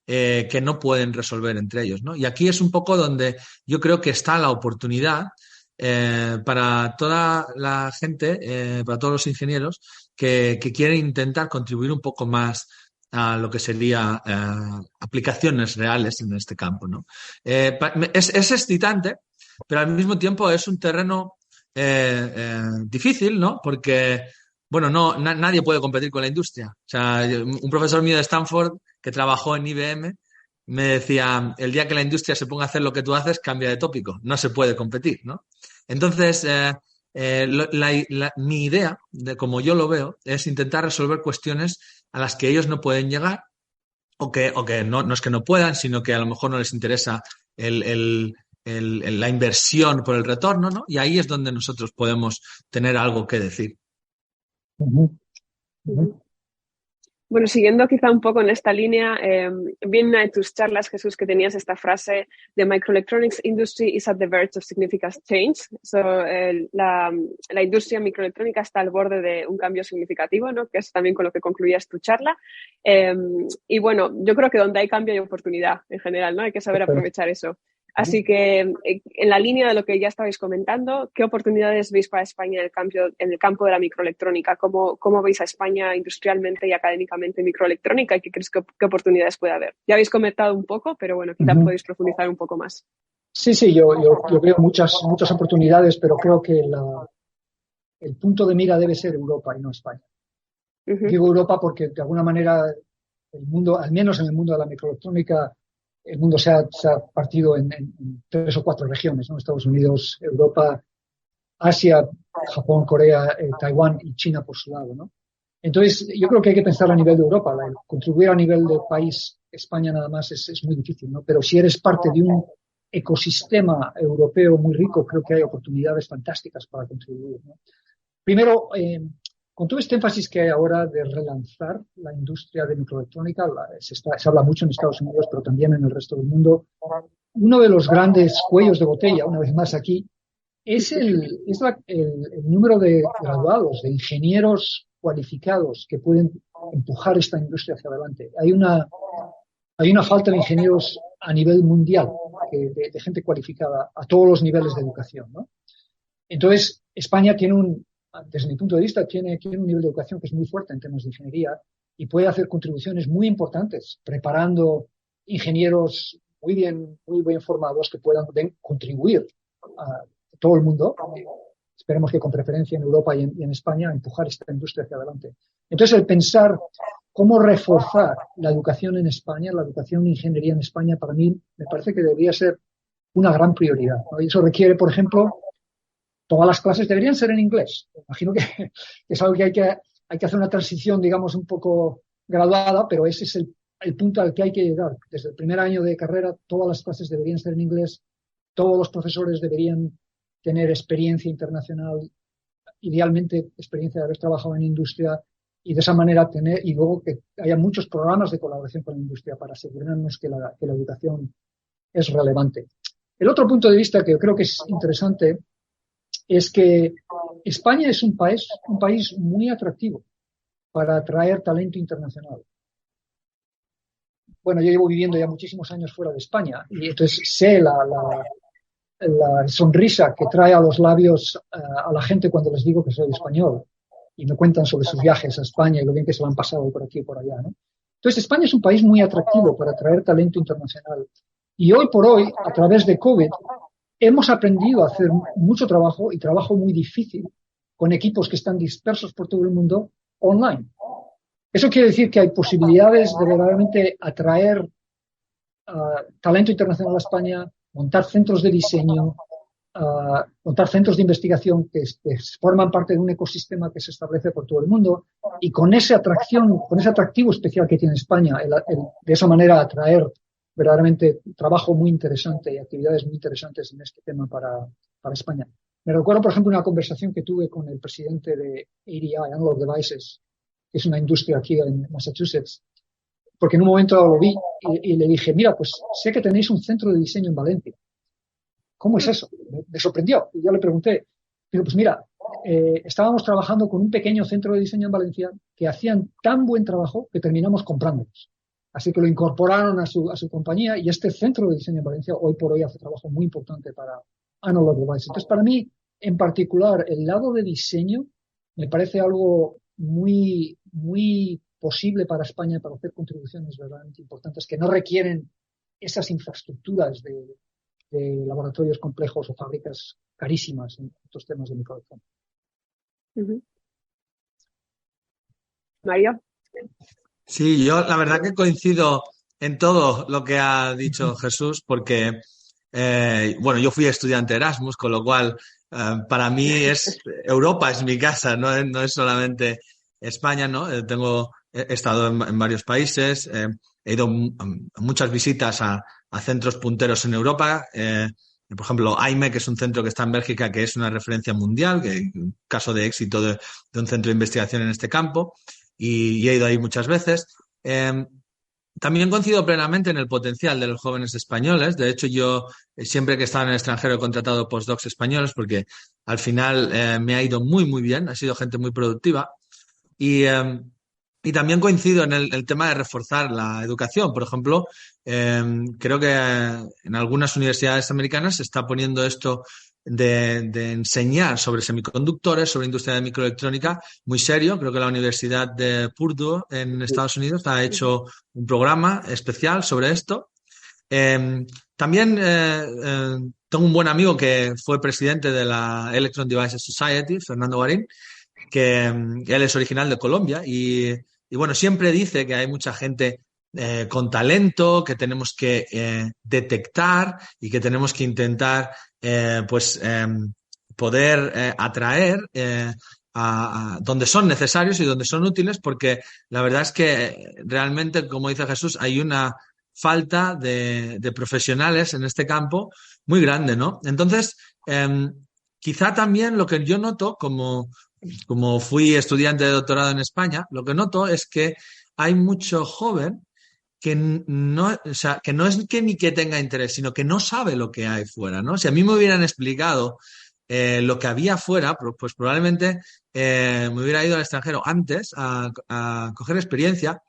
que no pueden resolver entre ellos, ¿no? Y aquí es un poco donde yo creo que está la oportunidad para toda la gente, para todos los ingenieros que quieren intentar contribuir un poco más a lo que sería aplicaciones reales en este campo, ¿no? Es excitante, pero al mismo tiempo es un terreno difícil, ¿no? Porque, bueno, nadie puede competir con la industria. O sea, un profesor mío de Stanford que trabajó en IBM me decía, el día que la industria se ponga a hacer lo que tú haces, cambia de tópico. No se puede competir, ¿no? Entonces, mi idea, de como yo lo veo, es intentar resolver cuestiones a las que ellos no pueden llegar o que no es que no puedan, sino que a lo mejor no les interesa la inversión por el retorno, ¿no? Y ahí es donde nosotros podemos tener algo que decir. Bueno, siguiendo quizá un poco en esta línea, vi en una de tus charlas, Jesús, que tenías esta frase: "The microelectronics industry is at the verge of significant change". La industria microelectrónica está al borde de un cambio significativo, ¿no? Que es también con lo que concluías tu charla. Y bueno, yo creo que donde hay cambio hay oportunidad en general, ¿no? Hay que saber aprovechar eso. Así que, en la línea de lo que ya estabais comentando, ¿qué oportunidades veis para España en el campo de la microelectrónica? ¿Cómo veis a España industrialmente y académicamente en microelectrónica? ¿Y qué crees qué oportunidades puede haber? Ya habéis comentado un poco, pero bueno, quizá podéis profundizar un poco más. Sí, yo veo muchas oportunidades, pero creo que el punto de mira debe ser Europa y no España. Digo Europa porque de alguna manera el mundo, al menos en el mundo de la microelectrónica, el mundo se ha partido en 3 o 4 regiones, ¿no? Estados Unidos, Europa, Asia, Japón, Corea, Taiwán y China por su lado, ¿no? Entonces, yo creo que hay que pensar a nivel de Europa. Contribuir a nivel de país, España nada más, es muy difícil, ¿no? Pero si eres parte de un ecosistema europeo muy rico, creo que hay oportunidades fantásticas para contribuir, ¿no? Primero, con todo este énfasis que hay ahora de relanzar la industria de microelectrónica, se habla mucho en Estados Unidos, pero también en el resto del mundo. Uno de los grandes cuellos de botella, una vez más aquí, es el número de graduados, de ingenieros cualificados que pueden empujar esta industria hacia adelante. Hay una falta de ingenieros a nivel mundial, de gente cualificada a todos los niveles de educación, ¿no? Entonces, España desde mi punto de vista, tiene un nivel de educación que es muy fuerte en temas de ingeniería y puede hacer contribuciones muy importantes, preparando ingenieros muy bien formados que puedan contribuir a todo el mundo. Esperemos que con preferencia en Europa y en España, empujar esta industria hacia adelante. Entonces, el pensar cómo reforzar la educación en España, la educación de ingeniería en España, para mí me parece que debería ser una gran prioridad, ¿no? Y eso requiere, por ejemplo, todas las clases deberían ser en inglés. Imagino que es algo que hay que hacer una transición, digamos, un poco graduada, pero ese es el punto al que hay que llegar. Desde el primer año de carrera, todas las clases deberían ser en inglés, todos los profesores deberían tener experiencia internacional, idealmente experiencia de haber trabajado en industria, y de esa manera y luego que haya muchos programas de colaboración con la industria para asegurarnos que la educación es relevante. El otro punto de vista que yo creo que es interesante es que España es un país muy atractivo para atraer talento internacional. Bueno, yo llevo viviendo ya muchísimos años fuera de España y entonces sé la sonrisa que trae a los labios a la gente cuando les digo que soy español y me cuentan sobre sus viajes a España y lo bien que se lo han pasado por aquí y por allá, ¿no? Entonces, España es un país muy atractivo para atraer talento internacional. Y hoy por hoy, a través de COVID, hemos aprendido a hacer mucho trabajo y trabajo muy difícil con equipos que están dispersos por todo el mundo online. Eso quiere decir que hay posibilidades de verdaderamente atraer talento internacional a España, montar centros de diseño, montar centros de investigación que forman parte de un ecosistema que se establece por todo el mundo, y con esa atracción, con ese atractivo especial que tiene España, de esa manera atraer verdaderamente trabajo muy interesante y actividades muy interesantes en este tema para España. Me recuerdo, por ejemplo, una conversación que tuve con el presidente de ADI, Analog Devices, que es una industria aquí en Massachusetts, porque en un momento lo vi y le dije, mira, pues sé que tenéis un centro de diseño en Valencia. ¿Cómo es eso? Me sorprendió. Y yo le pregunté, digo, pues mira, estábamos trabajando con un pequeño centro de diseño en Valencia que hacían tan buen trabajo que terminamos comprándolos. Así que lo incorporaron a su compañía y este centro de diseño en Valencia hoy por hoy hace trabajo muy importante para Analog Devices. Entonces, para mí, en particular, el lado de diseño me parece algo muy, muy posible para España para hacer contribuciones verdaderamente importantes que no requieren esas infraestructuras de laboratorios complejos o fábricas carísimas en estos temas de microelectrónica. Uh-huh. Mario. Sí, yo la verdad que coincido en todo lo que ha dicho Jesús, porque, bueno, yo fui estudiante Erasmus, con lo cual para mí Europa es mi casa, no es solamente España, ¿no? He estado en varios países, he ido a muchas visitas a centros punteros en Europa, por ejemplo, AIME, que es un centro que está en Bélgica, que es una referencia mundial, que un caso de éxito de un centro de investigación en este campo. Y he ido ahí muchas veces. También coincido plenamente en el potencial de los jóvenes españoles. De hecho, yo siempre que he estado en el extranjero he contratado postdocs españoles porque al final me ha ido muy, muy bien. Ha sido gente muy productiva. Y también coincido en el tema de reforzar la educación. Por ejemplo, creo que en algunas universidades americanas se está poniendo esto de enseñar sobre semiconductores, sobre industria de microelectrónica, muy serio. Creo que la Universidad de Purdue en Estados Unidos ha hecho un programa especial sobre esto. También tengo un buen amigo que fue presidente de la Electron Devices Society, Fernando Guarín, que él es original de Colombia y bueno, siempre dice que hay mucha gente con talento, que tenemos que detectar y que tenemos que intentar poder atraer a donde son necesarios y donde son útiles, porque la verdad es que realmente, como dice Jesús, hay una falta de profesionales en este campo muy grande, ¿no? Entonces, quizá también lo que yo noto, como fui estudiante de doctorado en España, lo que noto es que hay mucho joven que no, o sea, que no es que ni que tenga interés, sino que no sabe lo que hay fuera, ¿no? Si a mí me hubieran explicado lo que había fuera, pues probablemente me hubiera ido al extranjero antes a coger experiencia.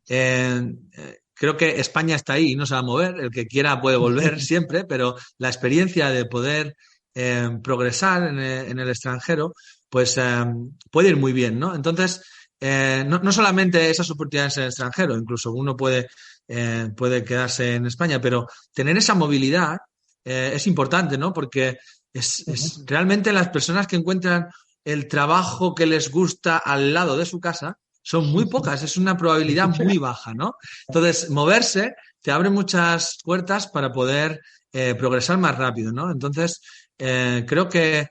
Creo que España está ahí y no se va a mover. El que quiera puede volver siempre, pero la experiencia de poder progresar en el extranjero, pues puede ir muy bien, ¿no? Entonces, no solamente esas oportunidades en el extranjero, incluso uno puede quedarse en España, pero tener esa movilidad es importante, ¿no? Porque es realmente las personas que encuentran el trabajo que les gusta al lado de su casa son muy pocas, es una probabilidad muy baja, ¿no? Entonces, moverse te abre muchas puertas para poder progresar más rápido, ¿no? Entonces, creo que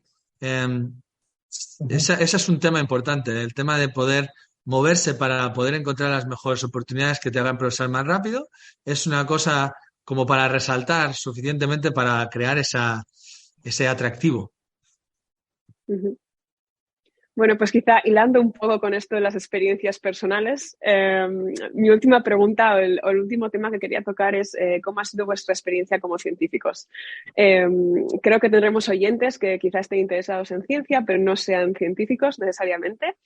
ese es un tema importante, el tema de poder moverse para poder encontrar las mejores oportunidades que te hagan progresar más rápido, es una cosa como para resaltar suficientemente para crear ese atractivo. Uh-huh. Bueno, pues quizá hilando un poco con esto de las experiencias personales, mi última pregunta o el último tema que quería tocar es cómo ha sido vuestra experiencia como científicos. Creo que tendremos oyentes que quizá estén interesados en ciencia, pero no sean científicos necesariamente.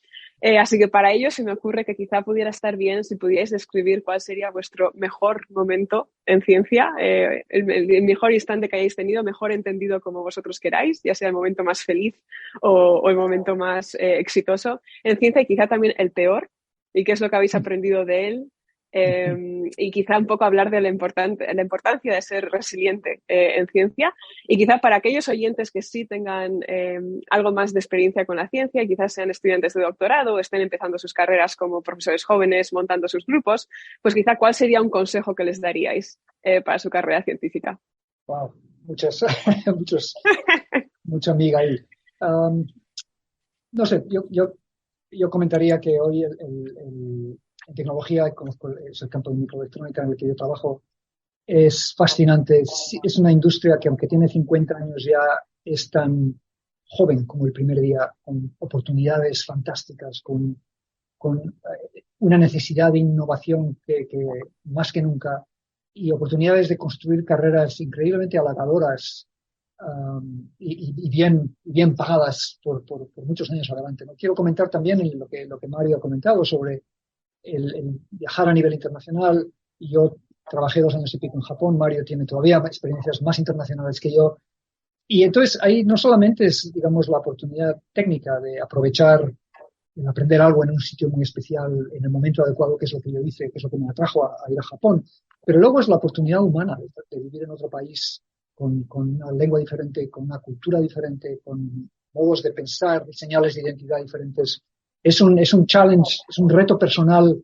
Así que para ello se me ocurre que quizá pudiera estar bien si pudierais describir cuál sería vuestro mejor momento en ciencia, el mejor instante que hayáis tenido, mejor entendido como vosotros queráis, ya sea el momento más feliz o el momento más exitoso en ciencia, y quizá también el peor, y qué es lo que habéis aprendido de él. Y quizá un poco hablar de la importancia de ser resiliente en ciencia, y quizá para aquellos oyentes que sí tengan algo más de experiencia con la ciencia, y quizás sean estudiantes de doctorado o estén empezando sus carreras como profesores jóvenes montando sus grupos, pues quizá cuál sería un consejo que les daríais para su carrera científica. Wow, mucha amiga ahí. No sé, yo comentaría que hoy en tecnología, conozco es el campo de microelectrónica en el que yo trabajo, es fascinante. Es una industria que, aunque tiene 50 años, ya es tan joven como el primer día, con oportunidades fantásticas, con una necesidad de innovación que más que nunca, y oportunidades de construir carreras increíblemente halagadoras y bien pagadas por muchos años adelante, ¿no? Quiero comentar también lo que Mario ha comentado sobre el viajar a nivel internacional. y yo trabajé 2 años y pico en Japón. Mario tiene todavía experiencias más internacionales que yo. Y entonces ahí no solamente es, digamos, la oportunidad técnica de aprovechar, de aprender algo en un sitio muy especial, en el momento adecuado, que es lo que yo hice, que es lo que me atrajo a ir a Japón, pero luego es la oportunidad humana de vivir en otro país con una lengua diferente, con una cultura diferente, con modos de pensar, señales de identidad diferentes. Es un challenge, es un reto personal,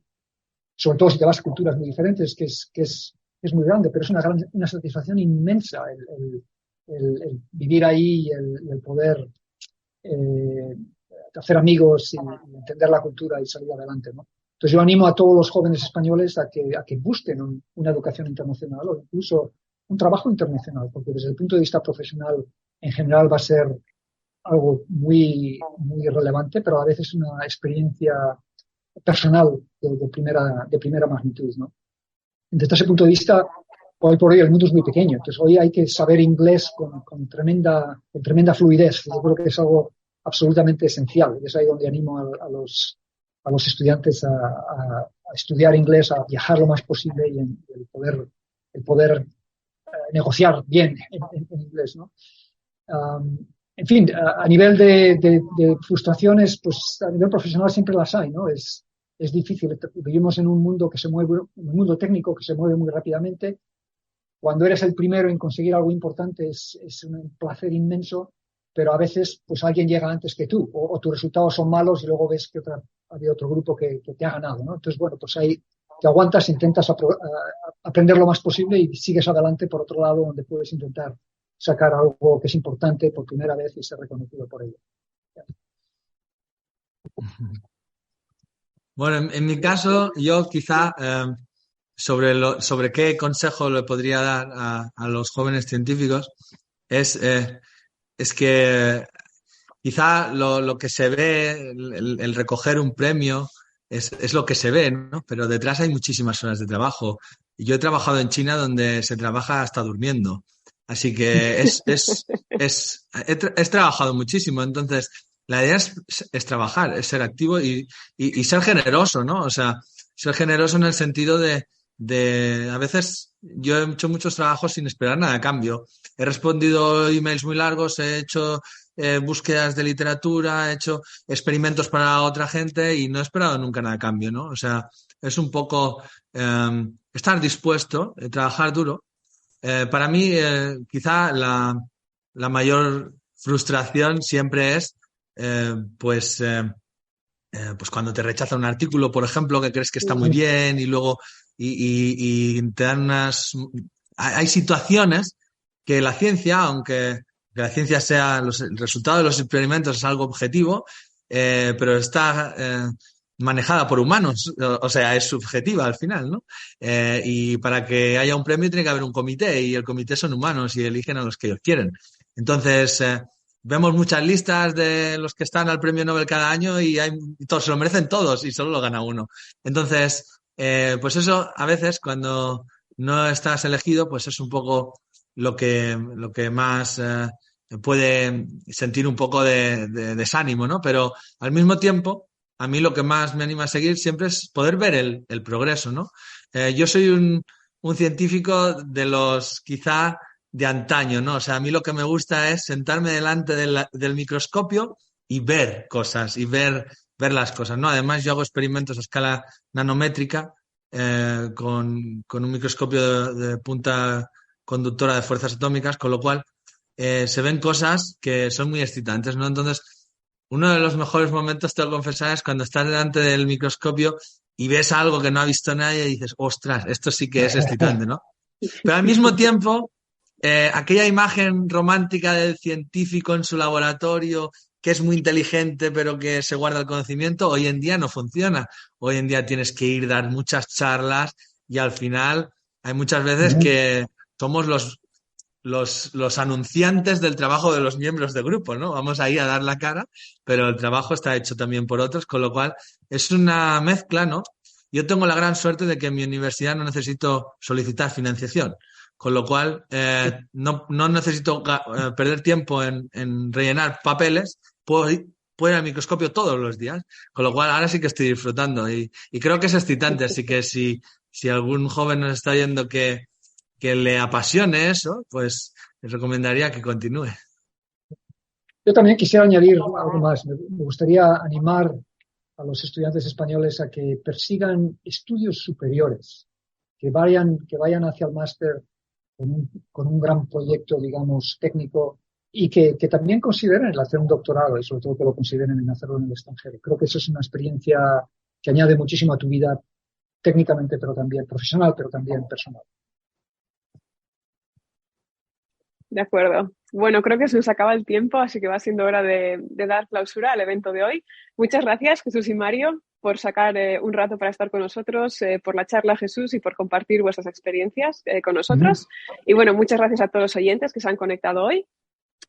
sobre todo si te vas a culturas muy diferentes, que es muy grande, pero es una satisfacción inmensa el vivir ahí y el poder hacer amigos y entender la cultura y salir adelante, ¿no? Entonces yo animo a todos los jóvenes españoles a que busquen una educación internacional o incluso un trabajo internacional, porque desde el punto de vista profesional en general va a ser algo muy, muy relevante, pero a veces una experiencia personal de primera magnitud, ¿no? Desde ese punto de vista, hoy por hoy el mundo es muy pequeño, entonces hoy hay que saber inglés con tremenda fluidez. Yo creo que es algo absolutamente esencial. Es ahí donde animo a los estudiantes a estudiar inglés, a viajar lo más posible y el poder negociar bien en inglés, ¿no? En fin, a nivel de frustraciones, pues a nivel profesional siempre las hay, ¿no? Es difícil. Vivimos en un mundo que se mueve, un mundo técnico que se mueve muy rápidamente. Cuando eres el primero en conseguir algo importante es un placer inmenso, pero a veces pues alguien llega antes que tú o tus resultados son malos y luego ves que había otro grupo que te ha ganado, ¿no? Entonces, bueno, pues ahí te aguantas, intentas aprender lo más posible y sigues adelante por otro lado donde puedes intentar sacar algo que es importante por primera vez y ser reconocido por ello. Bueno, en mi caso, yo quizá sobre qué consejo le podría dar a los jóvenes científicos es que quizá lo que se ve, el recoger un premio, es lo que se ve, ¿no? Pero detrás hay muchísimas horas de trabajo. Yo he trabajado en China donde se trabaja hasta durmiendo. Así que he trabajado muchísimo. Entonces, la idea es trabajar, es ser activo y ser generoso, ¿no? O sea, ser generoso en el sentido a veces yo he hecho muchos trabajos sin esperar nada a cambio. He respondido emails muy largos, he hecho búsquedas de literatura, he hecho experimentos para otra gente y no he esperado nunca nada a cambio, ¿no? O sea, es un poco estar dispuesto, trabajar duro. Para mí, quizá la mayor frustración siempre es pues cuando te rechaza un artículo, por ejemplo, que crees que está muy bien y luego y te dan Hay situaciones que la ciencia, aunque la ciencia sea el resultado de los experimentos es algo objetivo, pero está manejada por humanos, o sea, es subjetiva al final, ¿no? Y para que haya un premio tiene que haber un comité y el comité son humanos y eligen a los que ellos quieren. Entonces, vemos muchas listas de los que están al premio Nobel cada año y todos se lo merecen todos y solo lo gana uno. Entonces, pues eso a veces cuando no estás elegido, pues es un poco lo que más puede sentir un poco de desánimo, ¿no? Pero al mismo tiempo, a mí lo que más me anima a seguir siempre es poder ver el progreso, ¿no? Yo soy un científico de los quizá de antaño, ¿no? O sea, a mí lo que me gusta es sentarme delante del microscopio y ver cosas y ver las cosas, ¿no? Además, yo hago experimentos a escala nanométrica con un microscopio de punta conductora de fuerzas atómicas, con lo cual se ven cosas que son muy excitantes, ¿no? Entonces, uno de los mejores momentos, tengo que confesar, es cuando estás delante del microscopio y ves algo que no ha visto nadie y dices, ostras, esto sí que es excitante, ¿no? Pero al mismo tiempo, aquella imagen romántica del científico en su laboratorio, que es muy inteligente pero que se guarda el conocimiento, hoy en día no funciona. Hoy en día tienes que ir a dar muchas charlas y al final hay muchas veces que somos los anunciantes del trabajo de los miembros del grupo, ¿no? Vamos ahí a dar la cara, pero el trabajo está hecho también por otros, con lo cual es una mezcla, ¿no? Yo tengo la gran suerte de que en mi universidad no necesito solicitar financiación, con lo cual no necesito perder tiempo en rellenar papeles, puedo puedo ir al microscopio todos los días, con lo cual ahora sí que estoy disfrutando y creo que es excitante, así que si algún joven nos está oyendo que le apasione eso, pues les recomendaría que continúe. Yo también quisiera añadir algo más. Me gustaría animar a los estudiantes españoles a que persigan estudios superiores, que vayan hacia el máster con un gran proyecto, digamos, técnico y que también consideren el hacer un doctorado y sobre todo que lo consideren en hacerlo en el extranjero. Creo que eso es una experiencia que añade muchísimo a tu vida técnicamente, pero también profesional, pero también personal. De acuerdo. Bueno, creo que se nos acaba el tiempo, así que va siendo hora de dar clausura al evento de hoy. Muchas gracias, Jesús y Mario, por sacar un rato para estar con nosotros, por la charla, Jesús, y por compartir vuestras experiencias con nosotros. Y bueno, muchas gracias a todos los oyentes que se han conectado hoy.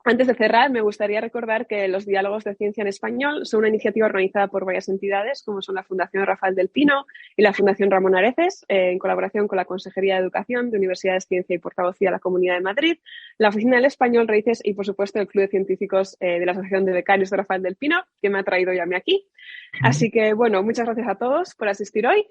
Antes de cerrar, me gustaría recordar que los Diálogos de Ciencia en Español son una iniciativa organizada por varias entidades, como son la Fundación Rafael del Pino y la Fundación Ramón Areces, en colaboración con la Consejería de Educación de Universidades, Ciencia y Portavocía de la Comunidad de Madrid, la Oficina del Español Raíces y, por supuesto, el Club de Científicos de la Asociación de Becarios de Rafael del Pino, que me ha traído ya a mí aquí. Así que, bueno, muchas gracias a todos por asistir hoy.